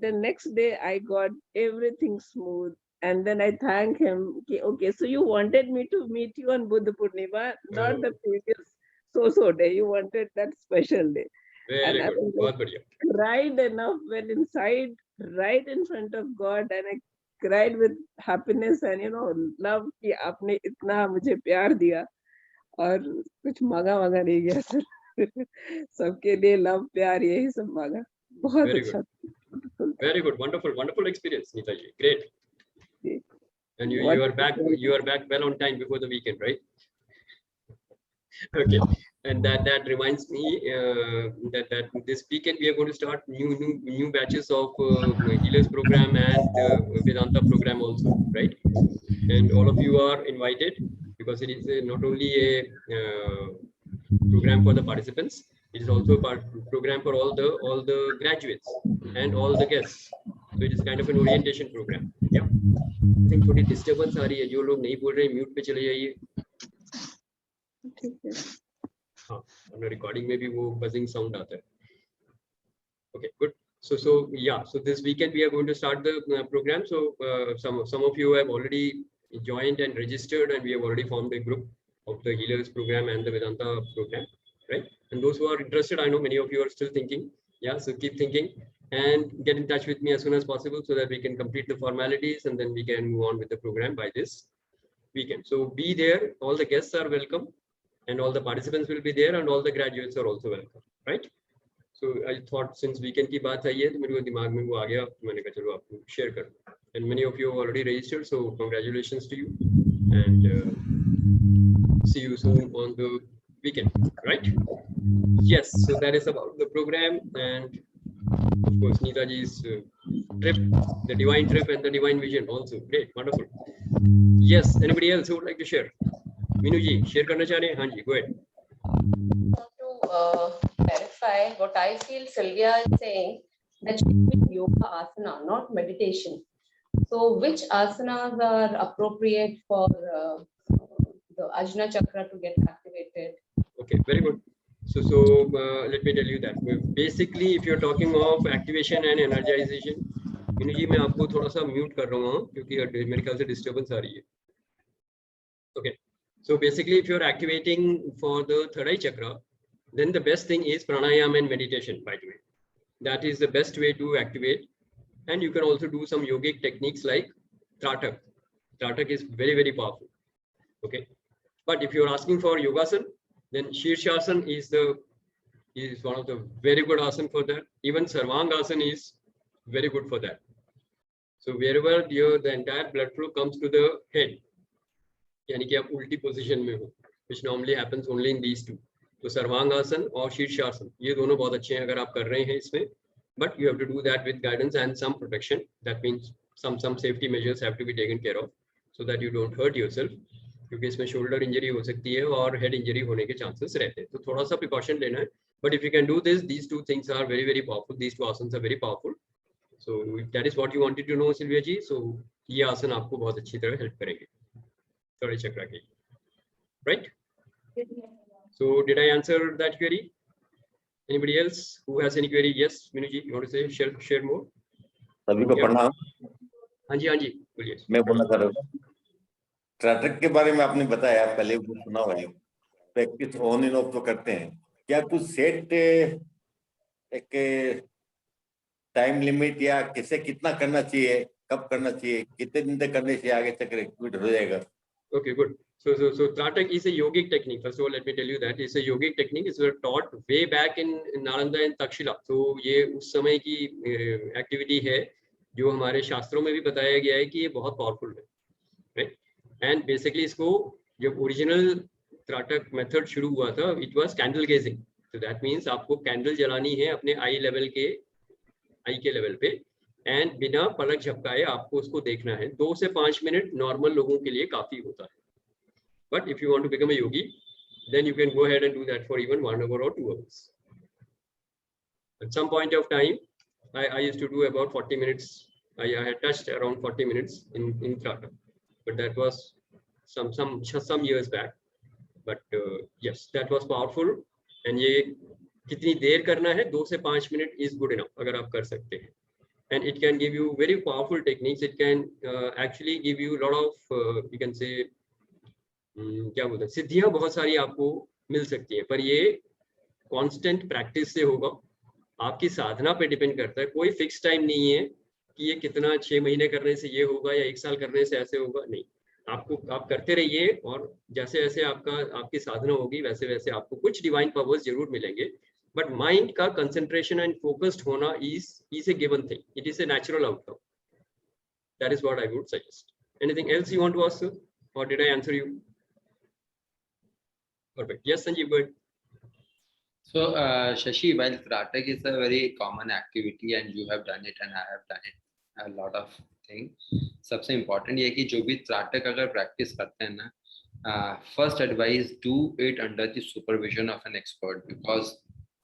the next day I got everything smooth, and then I thank him okay, so you wanted me to meet you on Buddha Purnima, not the previous so day, you wanted that special day. Very and good. I cried enough, when inside right in front of God, and I cried with happiness and love कि आपने इतना मुझे प्यार दिया और कुछ मांगा नहीं गया सर। सबके लिए लव, प्यार, यही सब मांगा। बहुत अच्छा, very good, wonderful experience Neeta ji, great. And you are back well on time before the weekend, right? Okay, and that reminds me that this weekend we are going to start new batches of Healers program and Vedanta program also, right? And all of you are invited, because it is not only a program for the participants, it is also a program for all the graduates and all the guests. So it is kind of an orientation program. Yeah, I think थोड़ी disturbance आ रही है, जो लोग नहीं बोल रहे mute पे चले जाइए। हाँ, और रिकॉर्डिंग में भी वो buzzing sound आता है। Okay, good. So yeah, so this weekend we are going to start the program. So some of you have already joined and registered, and we have already formed a group of the Healers program and the Vedanta program, right? And those who are interested, I know many of you are still thinking. Yeah, so keep thinking and get in touch with me as soon as possible, so that we can complete the formalities and then we can move on with the program by this weekend. So be there, all the guests are welcome, and all the participants will be there, and all the graduates are also welcome, right? So I thought since weekend की बात आई है तो मेरे को दिमाग में वो आ गया, तो मैंने कहा चलो आपको शेयर कर। And many of you have already registered, so congratulations to you, and see you soon on the weekend, right? Yes, so that is about the program, and of course Neeta ji's trip, the divine trip and the divine vision also. Great, wonderful. Yes, anybody else who would like to share? Minu ji, share karna cha rahe hain? Haan ji, go ahead. To clarify what I feel Sylvia is saying, that she means yoga asana, not meditation. So which asanas are appropriate for the Ajna Chakra to get activated? Okay, very good. So let me tell you that basically if you're talking of activation and energization, Minu ji मैं आपको थोड़ा सा mute कर रहा हूँ क्योंकि मेरे ख्याल से डिस्टर्बेंस आ रही है। Okay, so basically if you're activating for the third eye chakra, then the best thing is pranayama and meditation, by the way. That is the best way to activate. And you can also do some yogic techniques like Tratak. Tratak is very, very powerful. Okay, but if you're asking for yogasana, then Shirshasana is one of the very good asana for that. Even Sarvangasana is very good for that. So wherever the entire blood flow comes to the head, यानी कि आप उल्टी position में हो, which normally happens only in these two. तो सर्वांगासन और शीर्षासन ये दोनों बहुत अच्छे हैं अगर आप कर रहे हैं इसमें, but you have to do that with guidance and some protection. That means some safety measures have to be taken care of so that you don't hurt yourself, क्योंकि इसमें शोल्डर इंजरी हो सकती है और हेड इंजरी होने के chances रहते हैं, तो थोड़ा सा प्रिकॉशन लेना है. But if you can do this, these two things are very very powerful. These two asanas are very powerful. So if that is what you wanted to know, Sylvia ji, so ये आसन आपको बहुत अच्छी तरह help करेंगे third चक्र के, right? So did I answer that query? Anybody else who has any query? Yes, Minu ji, you want to say share more? सभी को प्रणाम. हाँ जी बोलिए. मैं बोलना चाह रहा हूँ ट्राटक के बारे में आपने बताया, पहले वो सुना हुआ है, प्रैक्टिस ऑन एंड ऑफ तो करते हैं, क्या कुछ सेट एक टाइम लिमिट या किसे कितना करना चाहिए, कब करना चाहिए, कितने दिन तक करने से आगे चक्र एक्टिवेट हो जाएगा? Okay, good. So Tratak is a yogic technique. First of all, let me tell you that it's a yogic technique. It's taught way back in Nalanda and Takshila. So ये उस समय की एक्टिविटी है जो हमारे शास्त्रों में भी बताया गया है कि ये बहुत पावरफुल है, right? And basically इसको जब ओरिजिनल त्राटक मेथड शुरू हुआ था, it was candle gazing. So that means आपको कैंडल जलानी है अपने आई के लेवल पे, एंड बिना पलक झपकाए आपको उसको देखना है. 2 से 5 मिनट नॉर्मल लोगों के लिए काफी होता है, but if you want to become a yogi then you can go ahead and do that for even 1 hour or 2 hours. At some point of time I used to do about 40 minutes. I had touched around 40 minutes in Trata, but that was some years back. But yes, that was powerful. And ये कितनी देर करना है, 2 से 5 minute is good enough अगर आप कर सकते हैं. And it can give you very powerful techniques. It can actually give you a lot of you can say क्या बोलते हैं, सिद्धियां बहुत सारी आपको मिल सकती हैं, पर ये कांस्टेंट प्रैक्टिस से होगा. आपकी साधना पे डिपेंड करता है. कोई फिक्स टाइम नहीं है कि ये कितना 6 महीने करने से ये होगा या 1 साल करने से ऐसे होगा, नहीं. आप करते रहिए और जैसे जैसे आपकी साधना होगी वैसे वैसे आपको कुछ डिवाइन पावर्स जरूर मिलेंगे. बट माइंड का कंसंट्रेशन एंड फोकस्ड होना is a given thing. It is a natural outcome. That is what I would suggest. Anything else you want to ask, और did I answer you? Perfect. Yes, Sanjeev, go ahead. So, Shashi, while Tratak is a very common activity and you have done it and I have done it a lot of things, सबसे important ये कि जो भी Tratak अगर practice करते हैं ना, first advice do it under the supervision of an expert, because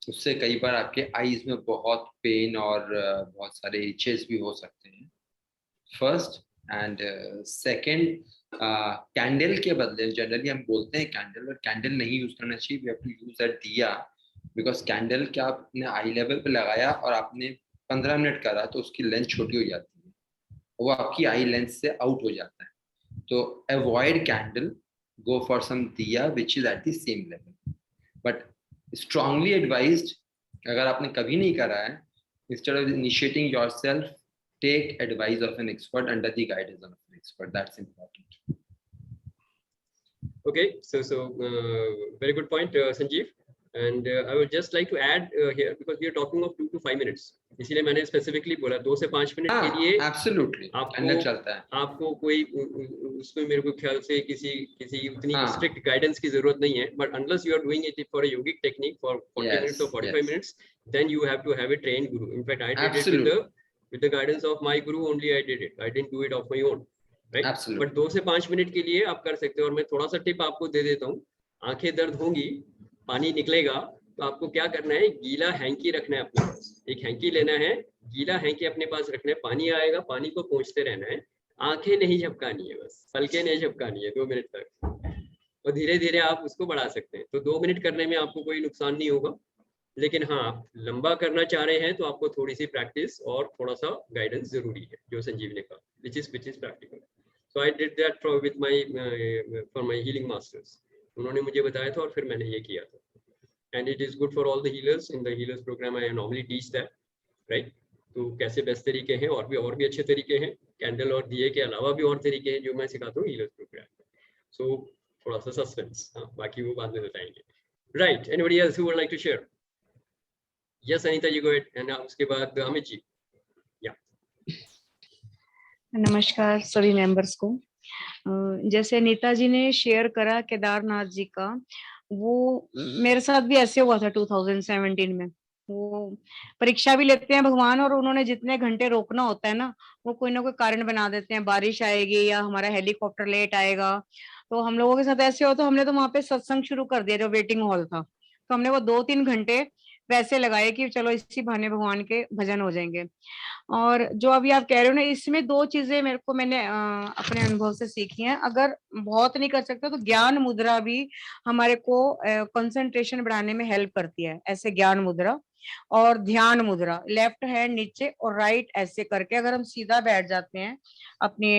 उससे कई बार आपके eyes में बहुत pain और बहुत सारे itches भी हो सकते हैं. First and second, कैंडल के बदले जनरली हम बोलते हैं कैंडल, और कैंडल नहीं यूज करना चाहिए. We have to use a diya, because candle क्या आपने आई लेवल पे लगाया और आपने 15 मिनट करा तो उसकी लेंथ छोटी हो जाती है, वो आपकी आई लेंथ से आउट हो जाता है. तो avoid candle, go for some diya which is at the same level. But strongly advised, अगर आपने कभी नहीं करा है, instead of initiating yourself, take advice of an expert under the guidance of an expert. That's important. Okay, so very good point, Sanjeev. And I would just like to add here, because we are talking of 2 to 5 minutes. इसलिए मैंने specifically बोला 2 से 5 minute के लिए. Absolutely. Candle चलता है. आपको कोई उसमें मेरे को ख्याल से किसी उतनी strict guidance की जरूरत नहीं है. But unless you are doing it for a yogic technique for 40 minutes or 45 minutes, then you have to have a trained guru. In fact, I did it with the guidance of my guru only. I did it. I didn't do it of my own, right? Absolutely. But 2 से 5 minute के लिए आप कर सकते हो. और मैं थोड़ा सा टिप आपको दे देता हूँ. आंखें दर्द होंगी, पानी निकलेगा, तो आपको क्या करना है, गीला हैंकी रखना है अपने पास. एक हैंकी लेना है, गीला हैंकी अपने पास रखना है. पानी आएगा, पानी को पोंछते रहना है. आंखें नहीं झपकानी है, बस पलकें नहीं झपकानी है 2 मिनट तक, और धीरे धीरे आप उसको बढ़ा सकते हैं. तो 2 मिनट करने में आपको कोई नुकसान नहीं होगा. लेकिन हाँ, आप लंबा करना चाह रहे हैं तो आपको थोड़ी सी प्रैक्टिस और थोड़ा सा गाइडेंस जरूरी है, जो संजीव ने कहा, which is practical. So I did that for my healing masters. उन्होंने मुझे बताया था और फिर मैंने ये किया था. And it is good for all the healers. In the healers program I normally teach that, right? तो कैसे बेस्ट तरीके हैं, और भी अच्छे तरीके हैं. कैंडल और दिए के अलावा भी और तरीके हैं जो मैं सिखाता हूँ healers program में. So थोड़ा सा सस्पेंस, हाँ, बाकी वो बाद में बताएंगे. Right? Anybody else who would like to share? Yes, Anita, you go ahead, and उसके बाद अमित जी. Yeah. नमस्कार सभी मेंबर्स को। जैसे नेताजी ने शेयर करा केदारनाथ जी का, वो मेरे साथ भी ऐसे हुआ था 2017 में। वो परीक्षा भी लेते हैं भगवान, और उन्होंने जितने घंटे रोकना होता है ना, वो कोई ना कोई कारण बना देते हैं, बारिश आएगी या हमारा हेलीकॉप्टर लेट आएगा। तो हम लोगों के साथ ऐसे हो, तो हमने तो वहां पे सत्संग शुरू कर दिया जो वेटिंग हॉल था। तो हमने वो 2-3 घंटे वैसे लगाए कि चलो इसी बहाने भगवान के भजन हो जाएंगे। और जो अभी आप कह रहे हो ना, इसमें 2 चीजें मैंने अपने अनुभव से सीखी हैं। अगर बहुत नहीं कर सकते तो ज्ञान मुद्रा भी हमारे को कंसंट्रेशन बढ़ाने में हेल्प करती है। ऐसे ज्ञान मुद्रा और ध्यान मुद्रा, लेफ्ट हैंड नीचे और राइट ऐसे करके अगर हम सीधा बैठ जाते हैं अपने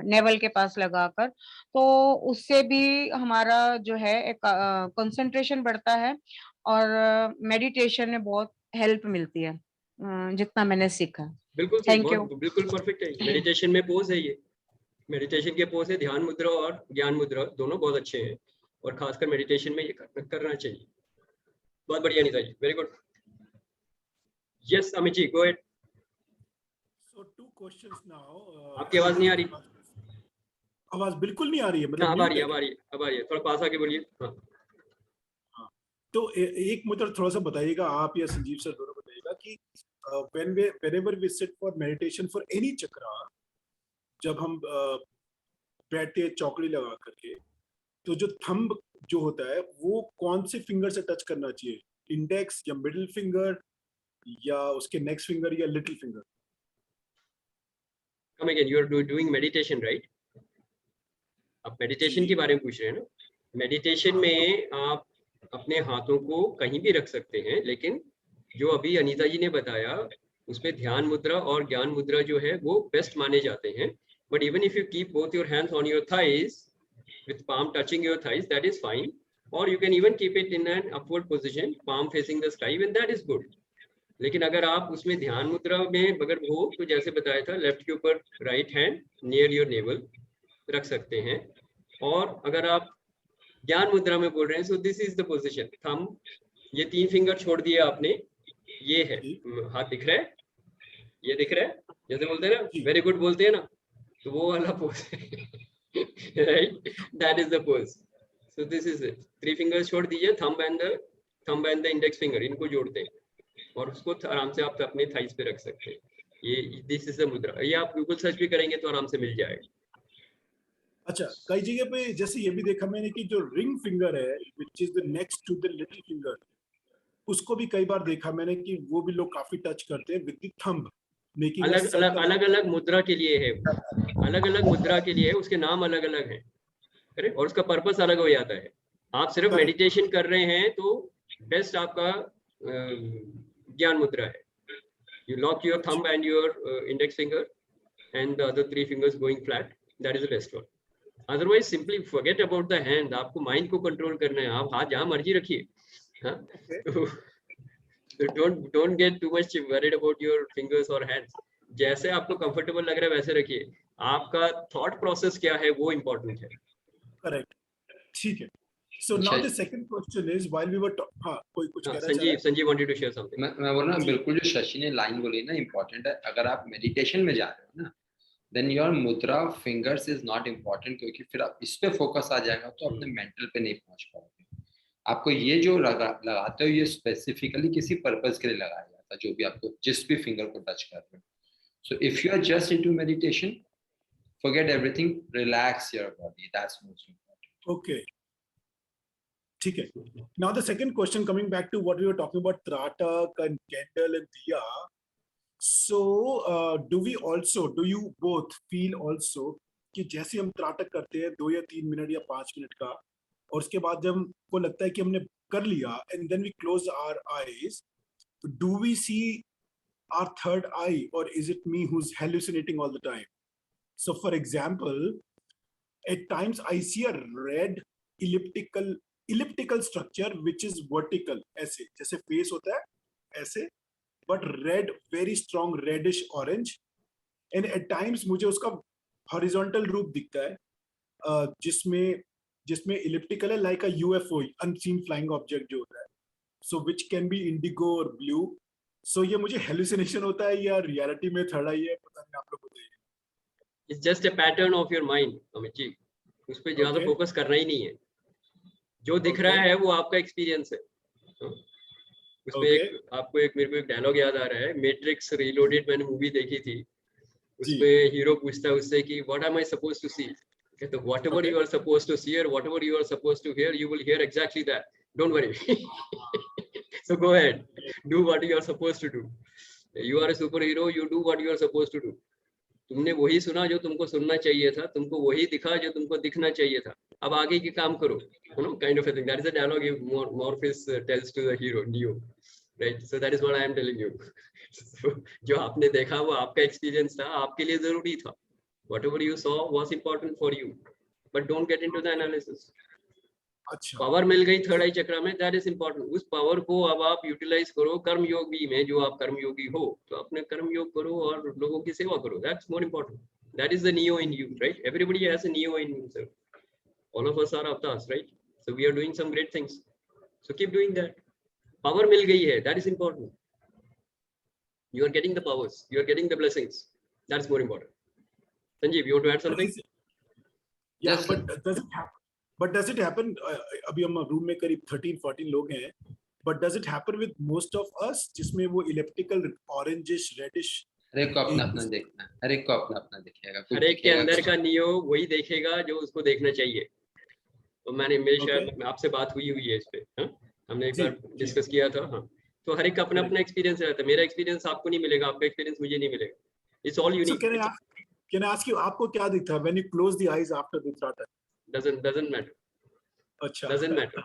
नेवल के पास लगाकर, तो उससे भी हमारा जो है एक कंसंट्रेशन बढ़ता है और मेडिटेशन में बहुत हेल्प मिलती है, जितना मैंने सीखा। बिल्कुल सही, थैंक यू। बहुत बिल्कुल परफेक्ट है। मेडिटेशन में पोज है ये, मेडिटेशन के पोज है। ध्यान मुद्रा और ज्ञान मुद्रा दोनों बहुत अच्छे हैं, और खासकर मेडिटेशन में ये करना चाहिए। बहुत बढ़िया नीता जी, very good. Yes Amit ji, go ahead. So 2 questions now. आपकी आवाज नहीं आ रही। आवाज बिल्कुल नहीं आ रही है, मतलब अब आ रही है, अब आ रही है, अब आ रही है। थोड़ा पास आके बोलिए। हाँ। तो एक मुझे थोड़ा सा बताइएगा, आप या संजीव सर दोनों बताइएगा कि whenever we sit for meditation for any chakra, जब हम बैठते हैं चौकड़ी लगा करके, तो जो थंब जो होता है वो कौन से फिंगर से टच करना चाहिए? इंडेक्स या मिडिल फिंगर या उसके नेक्स्ट फिंगर या little finger? Come again, you are doing meditation right? आप मेडिटेशन के बारे में पूछ रहे हैं ना? मेडिटेशन में आप अपने हाथों को कहीं भी रख सकते हैं, लेकिन जो अभी अनीता जी ने बताया उसमें ध्यान मुद्रा और ज्ञान मुद्रा जो है वो बेस्ट माने जाते हैं। But even if you keep both your hands on your thighs with palm touching your thighs, that is fine, or you can even keep it in an upward position, palm facing the sky, even that is good. लेकिन अगर आप उसमें ध्यान मुद्रा में अगर हो तो जैसे बताया था, लेफ्ट के ऊपर right hand near your naval रख सकते हैं। और अगर आप ज्ञान मुद्रा में बोल रहे हैं, so this is the position, thumb, ये 3 फिंगर छोड़ दिए आपने, ये है, हाथ दिख रहा है, ये दिख रहा है, जैसे बोलते हैं ना, वेरी गुड बोलते हैं ना, तो वो वाला पोज है। right, that is the pose. So this is it. 3 fingers छोड़ दीजिए, thumb and the index finger, इनको जोड़ते हैं और उसको आराम से आप अपने थाइस पे रख सकते हैं। ये दिस इज द मुद्रा। ये आप गूगल सर्च भी करेंगे तो आराम से मिल जाएगा। अच्छा, कई जगह पे जैसे ये भी देखा मैंने कि जो रिंग फिंगर है which is the next to the little finger, उसको भी कई बार देखा मैंने कि वो भी लोग काफी टच करते हैं with the thumb, making अलग अलग मुद्रा के लिए है, अलग अलग मुद्रा के लिए है, उसके नाम अलग अलग है, करेक्ट, और उसका पर्पस अलग हो जाता है। आप सिर्फ मेडिटेशन कर रहे हैं तो बेस्ट आपका ज्ञान मुद्रा है। You lock your thumb and your index finger and the other 3 fingers going flat, that is the best one. Otherwise simply forget about the hand. आपको माइंड को कंट्रोल करना है, आप हाथ जहां मर्जी रखिए। हाँ, don't get too much worried about your fingers or hands. जैसे आपको कंफर्टेबल लग रहा है वैसे रखिए, आपका थॉट प्रोसेस क्या है वो इम्पोर्टेंट है। करेक्ट, ठीक है। So now the second question is, while we were हाँ, कोई कुछ कह रहा है? Sanjeev wanted to share something. मैं बोल रहा हूँ, बिल्कुल जो शशि ने लाइन बोली ना, इम्पोर्टेंट है। अगर आप मेडिटेशन में जा रहे हो ना, then your मुद्रा फिंगर्स इज नॉट इम्पोर्टेंट, क्योंकि फिर आप इस पे फोकस आ जाएगा तो अपने मेंटल पे नहीं पहुंच पाओगे। आपको ये जो लगाते हो ये स्पेसिफिकली किसी पर्पस के लिए लगाया जाता है, जो भी आपको जिस भी फिंगर को टच कर रहे हो। So if you are just into meditation, forget everything, relax your body, that's most important. Okay, ठीक है। Now the second question, coming back to what we were talking about, Tratak and candle and diya. So do you both feel also कि जैसे हम त्राटक करते हैं 2 या 3 minute या 5 minute का, और उसके बाद जब हमको लगता है कि हमने कर लिया and then we close our eyes, do we see our third eye or is it me who's hallucinating all the time? So for example, at times I see a red elliptical structure which is vertical, ऐसे जैसे face होता है ऐसे, but red, very strong reddish orange, and at times मुझे उसका horizontal रूप दिखता है जिसमें elliptical है, like a UFO, unseen flying object जो होता है, so which can be indigo or blue. So ये मुझे hallucination होता है या reality में थर्ड आई है, पता नहीं, आप लोग बताइए। It's just a pattern of your mind Amit ji, उस पर ज्यादा Okay. फोकस करना ही नहीं है। जो दिख रहा Okay. है वो आपका एक्सपीरियंस है। उसमें Okay. मेरे को एक डायलॉग याद आ रहा है, मैट्रिक्स रीलोडेड मैंने मूवी देखी थी, जी। उसमें हीरो पूछता है उससे कि what am I suppose to see, कहते whatever Okay. You are suppose to see और whatever you are suppose to hear, you will hear exactly that, don't worry, so go ahead, do what you are suppose to do, you are a super hero, you do what you are suppose to do. तुमने वही सुना जो तुमको सुनना चाहिए था, तुमको वही दिखा जो तुमको दिखना चाहिए था, अब आगे के काम करो, you know, kind of a thing. That is a dialogue Morpheus tells to the hero Neo, right? So that is what I am telling you. So, जो आपने देखा वो आपका एक्सपीरियंस था, आपके लिए जरूरी था, whatever you saw was important for you, but don't get into the analysis. अच्छा। पावर मिल गई थर्ड आई चक्र में, दैट इज इंपॉर्टेंट। उस पावर को अब आप यूटिलाइज करो कर्म योगी में, जो आप कर्म योगी हो तो अपने कर्म योग करो और लोगों की सेवा करो, that's more important, that is the Neo in you, right? Everybody has a Neo in himself, all of us are avatars, right? So we are doing some great things, so keep doing that. Power मिल गई है, that is important, you are getting the powers, you are getting the blessings, that's more important. Sanjeev, you want to add something? Yeah, Just- but does it happen? अभी हम room में करीब 13-14 लोग हैं, but does it happen with most of us जिसमें वो elliptical orangish reddish? हर एक को अपना अपना देखना है, हर एक को अपना अपना दिखेगा, कोई हर एक के दिखेगा अंदर कुछ। का नियो वही देखेगा जो उसको देखना चाहिए। तो मैंने मेरी Okay. शायद आपसे बात हुई है इस पे, हाँ? हमने एक जी, बार डिस्कस किया था, हाँ। तो हर एक का अपना अपना एक्सपीरियंस रहता है, मेरा एक्सपीरियंस आपको नहीं मिलेगा, आपका एक्सपीरियंस मुझे नहीं मिलेगा, it's all So unique, can I ask you, आपको क्या दिखता है when you close the eyes after the trata? Doesn't matter, अच्छा। डजंट मैटर,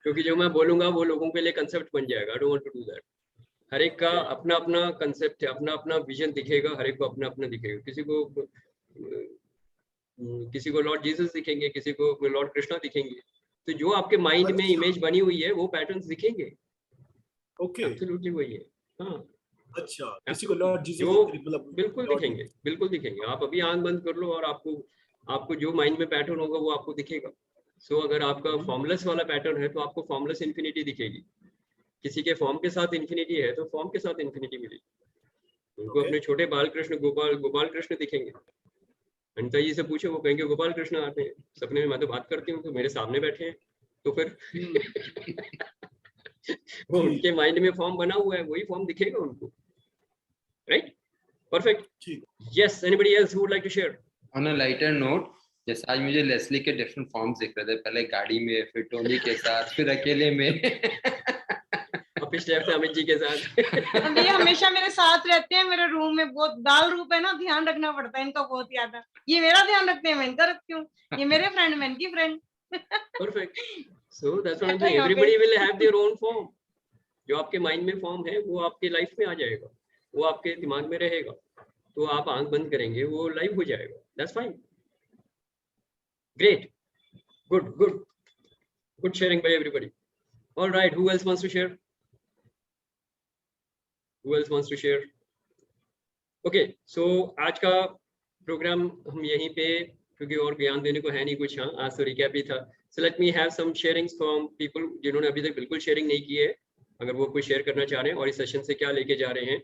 क्योंकि जो मैं बोलूंगा वो लोगों के लिए कंसेप्ट बन जाएगा, I don't want to do that. हर एक का अपना अपना कंसेप्ट है, अपना अपना विजन दिखेगा, हर एक को अपना अपना दिखेगा, किसी को लॉर्ड जीसस दिखेंगे, किसी को लॉर्ड कृष्णा दिखेंगे, तो जो आपके माइंड में इमेज बनी हुई है वो पैटर्न्स दिखेंगे, Okay. एब्सोल्युटली वही है, हाँ। अच्छा, किसी को लॉर्ड जीसस जो मतलब बिल्कुल दिखेंगे, बिल्कुल दिखेंगे, आप अभी आंख बंद कर लो और आपको जो माइंड में पैटर्न होगा वो आपको दिखेगा। सो अगर आपका फॉर्मलेस वाला पैटर्न है तो आपको फॉर्मलेस इन्फिनिटी दिखेगी, किसी के फॉर्म के साथ इन्फिनिटी है तो फॉर्म के साथ इन्फिनिटी मिलेगी, उनको Okay. अपने छोटे बाल कृष्ण गोपाल कृष्ण दिखेंगे। अनिता जी से पूछो, वो कहेंगे गोपाल कृष्ण आते हैं सपने में, मैं तो बात करती हूँ तो मेरे सामने बैठे हैं, तो फिर वो उनके माइंड में फॉर्म बना हुआ है, वही फॉर्म दिखेगा उनको, राइट? परफेक्ट, ठीक। Yes, anybody else who would like to share? On a lighter note, जैसे आज मुझे लेस्ली के डिफरेंट फॉर्म्स दिख रहे थे, पहले गाड़ी में, फिर टोनी के साथ, फिर अकेले में और पिछले हफ्ते अमित जी के साथ ये हमेशा मेरे साथ रहते हैं, मेरे रूम में बहुत दाल रूप है ना, ध्यान रखना पड़ता है इनका बहुत ज्यादा, ये मेरा ध्यान रखते हैं, मैं इनका रखती हूँ, ये मेरे फ्रेंड, मैं इनकी friend. Perfect, so that's what I am saying, everybody will have their own form, जो आपके माइंड में फॉर्म है वो आपके लाइफ में आ जाएगा, वो आपके दिमाग में रहेगा, तो आप आंख बंद करेंगे वो लाइव हो जाएगा, that's fine, great, good sharing by everybody. Alright, who else wants to share? Who else wants to share? Okay, so आज का प्रोग्राम हम यहीं पे, क्योंकि और ज्ञान देने को है नहीं कुछ, हाँ आज तो रिकैप ही था। So let me have some sharings from people जिन्होंने अभी तक बिल्कुल शेयरिंग नहीं की है, अगर वो कोई शेयर करना चाह रहे हैं और इस सेशन से क्या लेके जा रहे हैं,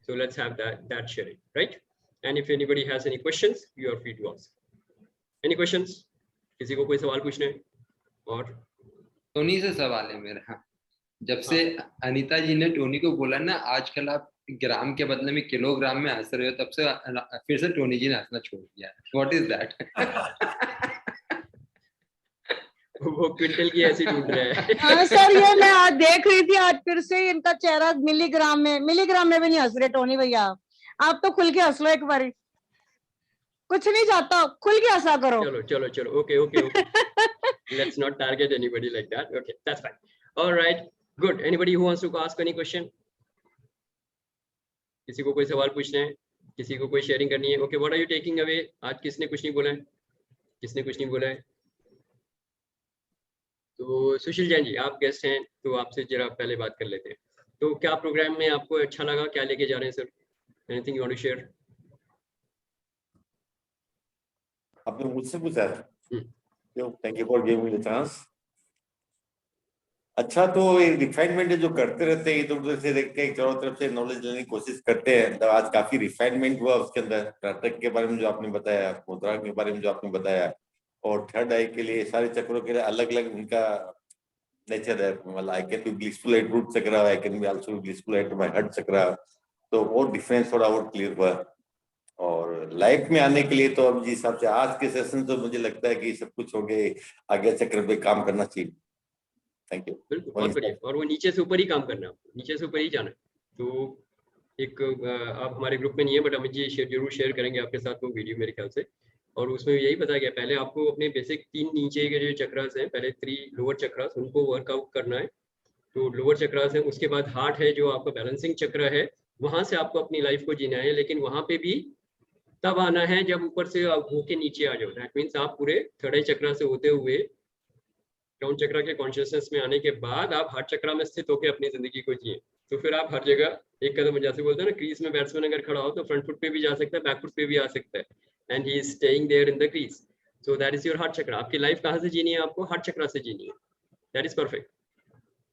so let's have that sharing, right? And if anybody has any questions, you are free to ask. Any questions? किसी को कोई सवाल पूछना है? और टोनी से सवाल है मेरा, जब से अनीता जी ने टोनी को बोला ना आजकल आप ग्राम के बदले में किलोग्राम में हंस रहे हो, तब से फिर से टोनी जी ने हंसना छोड़ दिया, व्हाट इज दैट? वो क्विंटल की ऐसी ढूंढ रहा है। हाँ सर, ये मैं आज देख रही थी, आज फिर से इनका चेहरा मिलीग्राम में भी नहीं हंस रहे टोनी भैया, आप तो खुल के हंस लो एक बारी, कुछ नहीं जाता, खुल के हंसा करो। चलो, okay. Let's not target anybody like that. Okay, that's fine. All right, good. Anybody who wants to ask any question? किसी को कोई सवाल पूछना है, किसी को कोई शेयरिंग करनी है? Okay, what are you taking away? आज किसने कुछ नहीं बोला है? तो सुशील जैन जी, आप गेस्ट हैं तो आपसे जरा पहले बात कर लेते हैं। तो क्या प्रोग्राम में आपको अच्छा लगा, क्या लेके जा रहे हैं sir? Anything you want to share? आपने मुझसे पूछा था, thank you for giving me the chance. अच्छा, तो ये रिफाइनमेंट जो करते रहते हैं, इधर उधर से देख के चारों तरफ से नॉलेज लेने की कोशिश करते हैं, तो आज काफी रिफाइनमेंट हुआ उसके अंदर। नाटक के बारे में जो आपने बताया, मुद्रा के बारे में जो आपने बताया, और थर्ड आई के लिए, सारे चक्रों के लिए अलग अलग उनका नेचर है। मतलब I can be blissful at root chakra, I can be also blissful at my heart chakra. तो वो डिफरेंस थोड़ा और क्लियर हुआ। और लाइफ में आने के लिए तो अब जिस हिसाब से आज के सेशन, तो मुझे लगता है कि सब कुछ हो गए, आगे चक्र पे काम करना चाहिए। Thank you. बिल्कुल, बहुत बढ़िया। और वो नीचे से ऊपर ही काम करना है, नीचे से ऊपर ही जाना है। तो एक आप हमारे ग्रुप में नहीं है, बट अमित जी जरूर शेयर करेंगे आपके साथ वो वीडियो मेरे ख्याल से। और उसमें यही बताया गया, पहले आपको अपने बेसिक 3 नीचे के जो चक्रास हैं, पहले 3 लोअर चक्रास, उनको वर्कआउट करना है। तो लोअर चक्रास है, उसके बाद हार्ट है जो आपका बैलेंसिंग चक्र है, वहां से आपको अपनी लाइफ को जीना है। लेकिन वहां पे भी तब आना है जब ऊपर से आप होके नीचे आ जाओ। दैट मीन्स आप पूरे थर्ड आई चक्रा से होते हुए क्राउन चक्रा के कॉन्शियसनेस में आने के बाद आप हार्ट चक्रा में स्थित होकर अपनी जिंदगी को जिए। तो फिर आप हर जगह एक कदम, जैसे बोलते हैं ना, क्रीज में बैट्समैन अगर खड़ा हो तो फ्रंट फुट पे भी जा सकता है, बैक फुट पे भी आ सकता है, and he is staying there in the crease. So that is your heart chakra. आपकी लाइफ कहाँ से जीनी है? आपको हार्ट चक्रा से जीनी है। That is perfect,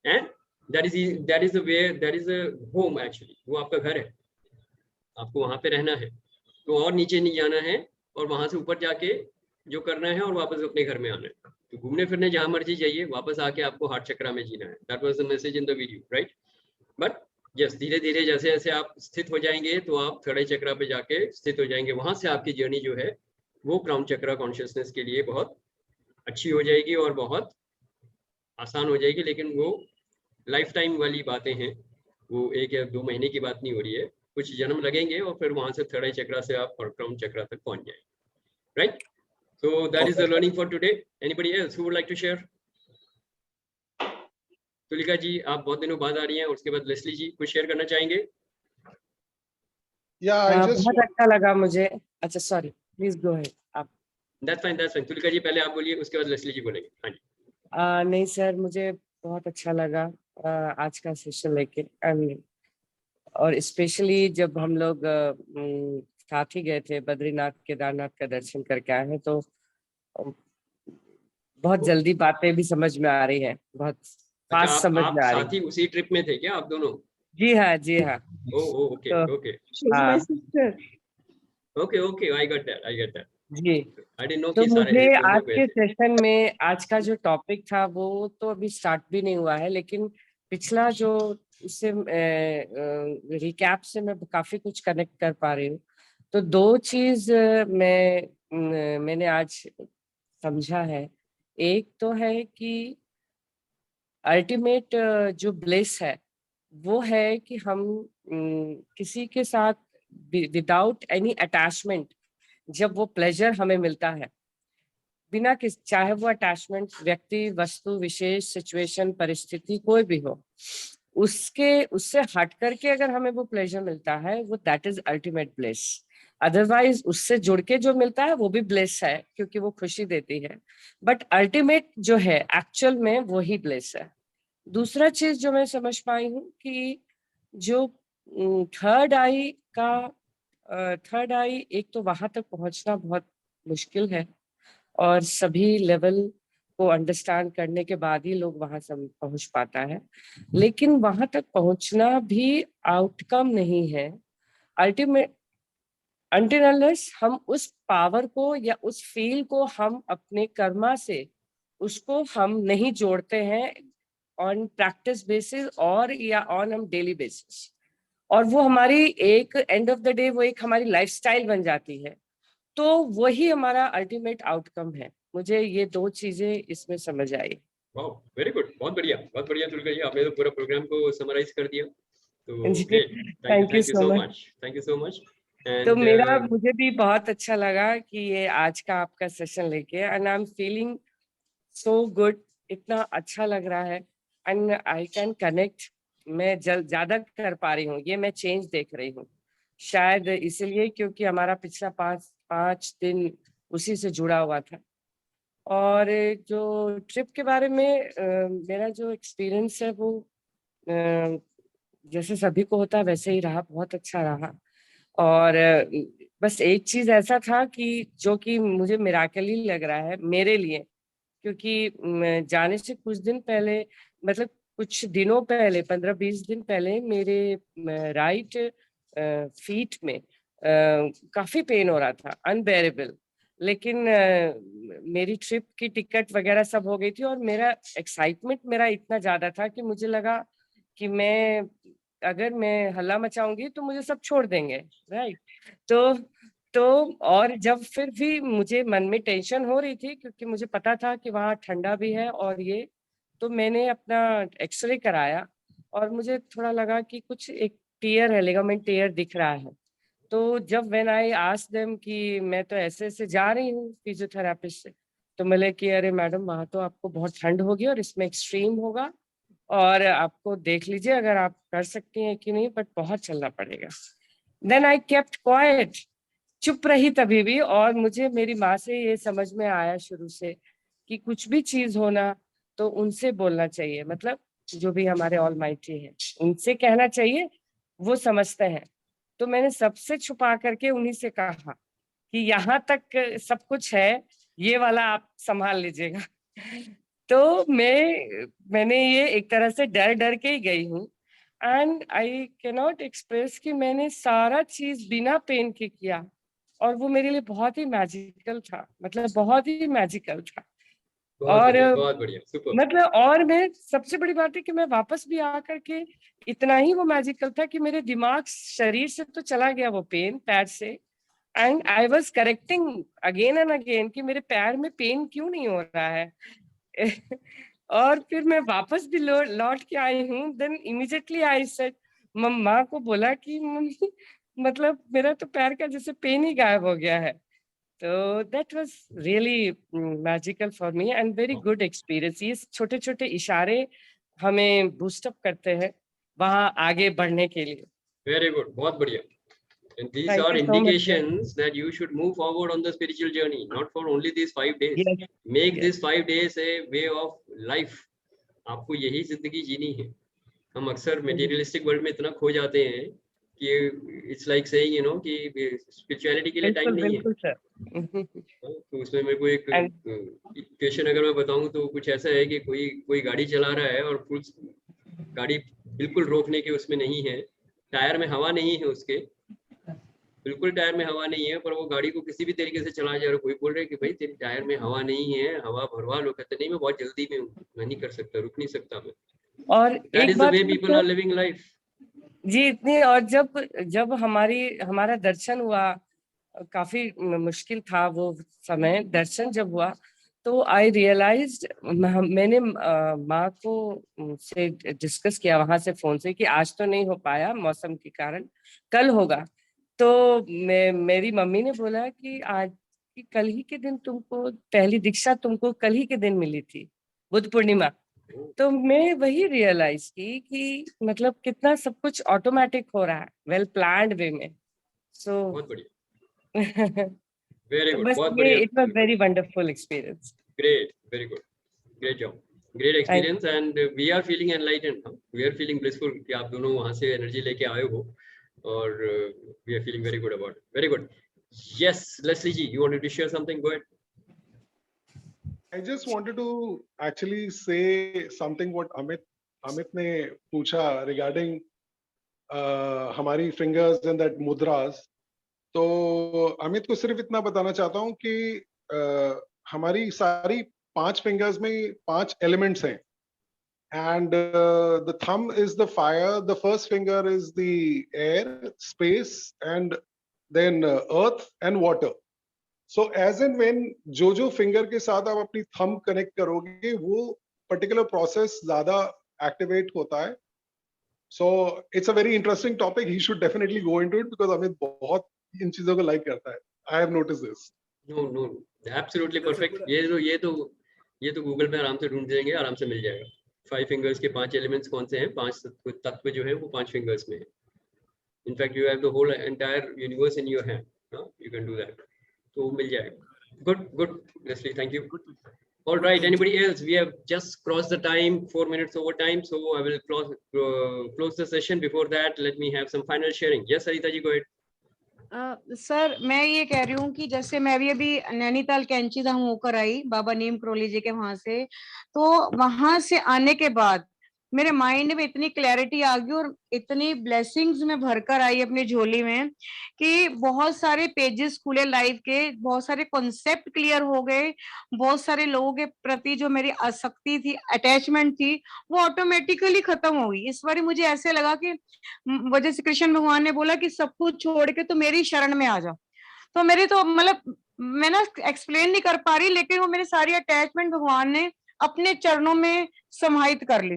and that is the way, that is the home actually. वो आपका घर है, आपको वहां पे रहना है। तो और नीचे नहीं जाना है, और वहां से ऊपर जाके जो करना है और वापस अपने घर में आना है। तो घूमने फिरने जहां मर्जी जाइए, वापस आके आपको हार्ट चक्रा में जीना है। That was the message in the video, right? But yes, धीरे धीरे जैसे जैसे आप स्थित हो जाएंगे, तो आप थर्ड आई चक्रा पे जाके स्थित हो जाएंगे। वहां से आपकी जर्नी जो है वो क्राउन चक्रा कॉन्शियसनेस के लिए बहुत अच्छी हो जाएगी और बहुत आसान हो जाएगी। लेकिन वो लाइफ टाइम वाली बातें हैं, वो 1 या 2 महीने की बात नहीं हो रही है। कुछ जन्म लगेंगे और फिर वहां से थर्ड आई चक्रा से आप क्राउन चक्रा तक पहुंच जाएंगे, right? So that is the learning for today. Anybody else who would like to share? Tulika ji, आप बहुत दिनों बाद आ रही हैं। उसके बाद लेस्ली जी कुछ शेयर करना चाहेंगे? बहुत अच्छा लगा मुझे। अच्छा, सॉरी, प्लीज गो अहेड आप। That's fine, that's fine. Tulika जी पहले आप बोलिए, उसके बाद लेस्ली जी बोलेंगे। हाँ जी। नहीं सर, मुझे बहुत अच्छा लगा आज का सेशन लेके। और स्पेशली जब हम लोग साथ ही गए थे बद्रीनाथ केदारनाथ का दर्शन करके आए हैं, तो बहुत जल्दी बातें भी समझ में आ रही है, बहुत फास्ट समझ में आ रही है। साथ ही उसी ट्रिप में थे क्या आप दोनों? जी हाँ, जी हाँ। ओके तो okay my sister. Okay okay, I got that, I get that. जी, आई डिडंट नो तो कि सारे मुझे लोग आज गए के थे। सेशन में आज का जो टॉपिक था वो तो अभी स्टार्ट भी नहीं हुआ है, लेकिन पिछला जो उससे रिकैप से मैं काफी कुछ कनेक्ट कर पा रही हूँ। तो 2 चीज मैंने आज समझा है। एक तो है कि अल्टीमेट जो ब्लेस है वो है कि हम किसी के साथ विदाउट एनी अटैचमेंट, जब वो प्लेजर हमें मिलता है बिना किस, चाहे वो अटैचमेंट व्यक्ति, वस्तु विशेष, सिचुएशन, परिस्थिति कोई भी हो, उससे हट करके अगर हमें वो प्लेजर मिलता है, वो that is ultimate bless. Otherwise उससे जुड़ के जो मिलता है वो भी ब्लेस है, क्योंकि वो खुशी देती है, बट अल्टीमेट जो है एक्चुअल में वो ही ब्लेस है। दूसरा चीज जो मैं समझ पाई हूँ कि जो थर्ड आई, एक तो वहां तक पहुंचना बहुत मुश्किल है, और सभी लेवल को अंडरस्टैंड करने के बाद ही लोग वहां से पहुंच पाता है। लेकिन वहां तक पहुंचना भी आउटकम नहीं है। अल्टीमेट अनटिल अनलेस हम उस पावर को या उस फील को हम अपने कर्मा से उसको हम नहीं जोड़ते हैं ऑन प्रैक्टिस बेसिस और या ऑन हम डेली बेसिस, और वो हमारी एक एंड ऑफ द डे वो एक हमारी लाइफस्टाइल बन जाती है, तो वही हमारा अल्टीमेट आउटकम है। मुझे ये 2 चीजें इसमें समझ आई। वाओ, वेरी गुड, बहुत बढ़िया, बहुत बढ़िया तुलिका जी, आपने तो पूरा प्रोग्राम को समराइज कर दिया। तो great, thank you so much, thank you so much. तो मुझे भी बहुत अच्छा लगा कि ये आज का आपका सेशन लेके, and I am feeling so good, इतना अच्छा लग रहा है, एंड आई कैन कनेक्ट। मैं ज्यादा कर पा रही हूँ, ये मैं चेंज देख रही हूँ, शायद इसीलिए क्योंकि हमारा पिछला 5 दिन उसी से जुड़ा हुआ था। और जो ट्रिप के बारे में मेरा जो एक्सपीरियंस है वो जैसे सभी को होता है वैसे ही रहा, बहुत अच्छा रहा। और बस एक चीज ऐसा था कि जो कि मुझे मिराकल ही लग रहा है मेरे लिए, क्योंकि जाने से कुछ दिन पहले मतलब कुछ दिनों पहले 15-20 दिन पहले मेरे राइट फीट में काफी पेन हो रहा था, अनबेरेबल। लेकिन मेरी ट्रिप की टिकट वगैरह सब हो गई थी और मेरा एक्साइटमेंट मेरा इतना ज्यादा था कि मुझे लगा कि अगर मैं हल्ला मचाऊंगी तो मुझे सब छोड़ देंगे, राइट। तो और जब फिर भी मुझे मन में टेंशन हो रही थी क्योंकि मुझे पता था कि वहाँ ठंडा भी है और ये, तो मैंने अपना एक्सरे कराया और मुझे थोड़ा लगा कि कुछ एक टियर है, लिगामेंट टियर दिख रहा है। तो जब व्हेन आई आस्क्ड देम कि मैं तो ऐसे ऐसे जा रही हूँ फिजियोथेरापिस्ट से, तो मिले कि अरे मैडम वहाँ तो आपको बहुत ठंड होगी और इसमें एक्सट्रीम होगा और आपको देख लीजिए अगर आप कर सकती हैं कि नहीं, बट बहुत चलना पड़ेगा। देन आई केप्ट क्वाइट, चुप रही तभी भी। और मुझे मेरी माँ से ये समझ में आया शुरू से कि कुछ भी चीज होना तो उनसे बोलना चाहिए, मतलब जो भी हमारे ऑलमाइटी है उनसे कहना चाहिए, वो समझते हैं। तो मैंने सबसे छुपा करके उन्हीं से कहा कि यहाँ तक सब कुछ है, ये वाला आप संभाल लीजिएगा। तो मैंने ये एक तरह से डर डर के ही गई हूँ। एंड आई कैनॉट एक्सप्रेस कि मैंने सारा चीज बिना पेन के किया और वो मेरे लिए बहुत ही मैजिकल था, मतलब बहुत ही मैजिकल था। और बहुत बढ़िया, सुपर। मतलब और मैं सबसे बड़ी बात है कि मैं वापस भी आकर के इतना ही वो मैजिकल था कि मेरे दिमाग शरीर से तो चला गया वो पेन पैर से, and I was correcting again and again कि मेरे पैर में पेन क्यों नहीं हो रहा है। और फिर मैं वापस भी लौट के आई हूँ। देन इमीडिएटली आई सेड, मम्मा को बोला कि मम्मी मतलब मेरा तो पैर का जैसे पेन ही गायब हो गया है। तो that was really magical for me and very good experience. ये छोटे छोटे इशारे हमें बूस्ट अप करते हैं वहां आगे बढ़ने के लिए। वेरी गुड, बहुत बढ़िया। And these Thank are you so much, sir. indications that you should move forward on the spiritual journey, not for only these 5 days. Yes, Make yes. these 5 days a way of life. आपको यही जिंदगी जीनी है। हम अक्सर materialistic world में इतना खो जाते हैं कि इट्स लाइक सेइंग कि स्पिरिचुअलिटी के लिए टाइम नहीं है। बिल्कुल सर। तो उसमें मेरे को एक क्वेश्चन अगर मैं बताऊं तो कुछ ऐसा है कि कोई गाड़ी चला रहा है और फुल गाड़ी बिल्कुल रोकने के उसमें नहीं है, टायर में हवा नहीं है, उसके बिल्कुल टायर में हवा नहीं है, पर वो गाड़ी को किसी भी तरीके से चला जा रहा है। कोई बोल रहा है कि भाई तेरे टायर में हवा नहीं है, हवा भरवा लो। कहते नहीं, मैं बहुत जल्दी में हूँ, मैं नहीं कर सकता, रुक नहीं सकता मैं। और That एक is the बात way people are living life. जी इतनी, और जब हमारा दर्शन हुआ, काफी मुश्किल था वो समय, दर्शन जब हुआ तो आई रियलाइज्ड, मैंने माँ को से डिस्कस किया वहां से फोन से कि आज तो नहीं हो पाया मौसम के कारण, कल होगा। तो मेरी मम्मी ने बोला कि आज कि कल ही के दिन तुमको पहली दीक्षा तुमको कल ही के दिन मिली थी, बुद्ध पूर्णिमा। तो मैं वही रियलाइज की कि मतलब कितना सब कुछ ऑटोमेटिक हो रहा है, वेल प्लान्ड वे में। सो बहुत बढ़िया, वेरी गुड, बस बहुत ये बढ़िया। It was very wonderful experience. Great, very good, great job, great experience. And we are feeling enlightened, we are feeling blissful कि आप दोनों वहां से एनर्जी लेके आए हो, और we are feeling very good about it. Very good. Yes, Leslie ji, you wanted to share something? Go ahead. I just wanted to actually say something what Amit ने पूछा regarding हमारी fingers and that mudras। तो अमित को सिर्फ इतना बताना चाहता हूँ कि हमारी सारी 5 fingers में 5 elements हैं, and the thumb is the fire, the first finger is the air, space, and then earth and water. So as and when जो फिंगर के साथ आप अपनी थंब कनेक्ट करोगे वो पर्टिकुलर प्रोसेस ज्यादा एक्टिवेट होता है। So it's a very interesting topic, he should definitely go into it because Amit बहुत इन चीजों को लाइक करता है। I have notice this. No, absolutely perfect. ये तो गूगल पे आराम से ढूंढ देंगे, आराम से मिल जाएगा। 5 फिंगर्स के 5 एलिमेंट्स कौन से हैं, 5 तत्व जो है वो 5 फिंगर्स में है। In fact you have the whole entire universe in your hand, you can do that, तो मिल जाएगा। Good Leslie, thank you. All right, anybody else? We have just crossed the time, 4 minutes over time, so I will close the session. Before that, let me have some final sharing. Yes, Sarita ji, go ahead. Sir मैं ये कह रही हूँ कि जैसे मैं भी अभी नैनीताल कैंची धाम होकर आई बाबा नीम करोली जी के वहां से, तो वहां से आने के बाद मेरे माइंड में इतनी क्लैरिटी आ गई और इतनी ब्लेसिंग्स में भरकर आई अपनी झोली में कि बहुत सारे पेजेस खुले लाइफ के, बहुत सारे कॉन्सेप्ट क्लियर हो गए, बहुत सारे लोगों के प्रति जो मेरी आसक्ति थी, अटैचमेंट थी, वो ऑटोमेटिकली खत्म हो गई। इस बार मुझे ऐसे लगा कि वजह से कृष्ण भगवान ने बोला कि सब कुछ छोड़ के तो मेरी शरण में आ जाओ। तो मेरी तो मतलब मैं ना एक्सप्लेन नहीं कर पा रही, लेकिन वो मेरी सारी अटैचमेंट भगवान ने अपने चरणों में समाहित कर ली।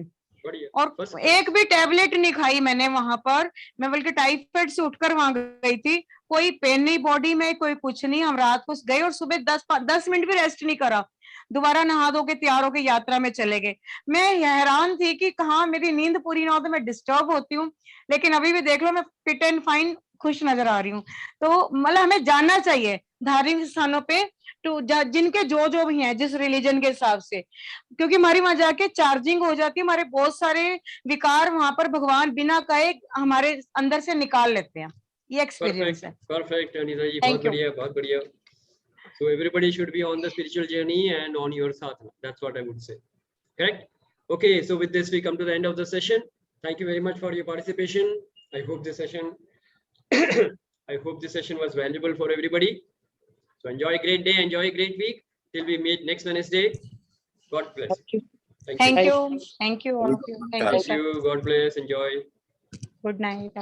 और एक भी टैबलेट नहीं खाई मैंने वहां पर, मैं बल्कि टाइफाइड से उठकर वहां गई थी, कोई पेन नहीं बॉडी में, कोई कुछ नहीं। हम रात को गए और सुबह 10 मिनट भी रेस्ट नहीं करा, दोबारा नहा धो के तैयार होकर यात्रा में चले गए। मैं हैरान थी कि कहाँ मेरी नींद पूरी ना हो तो मैं डिस्टर्ब होती हूँ, लेकिन अभी भी देख लो मैं फिट एंड फाइन खुश नजर आ रही हूँ। तो मतलब हमें जानना चाहिए धार्मिक स्थानों पे तो जिनके जो भी हैं, जिस रिलीजन के हिसाब से, क्योंकि हमारी वहां जाके चार्जिंग हो जाती है, हमारे बहुत सारे विकार वहां पर भगवान बिना कहे हमारे अंदर से निकाल लेते हैं। ये एक्सपीरियंस है। परफेक्ट अनीता जी, बहुत बढ़िया, बहुत बढ़िया। So everybody should be on the spiritual journey and on your sadhana. That's what I would say. Correct? Okay, so with this we come to the end of the session. Thank you very much for your participation. I hope this session was valuable for everybody. So enjoy a great day, enjoy a great week. Till we meet next Wednesday. God bless. Thank you. Thank you all of you. Thank you, sir. God bless. Enjoy. Good night.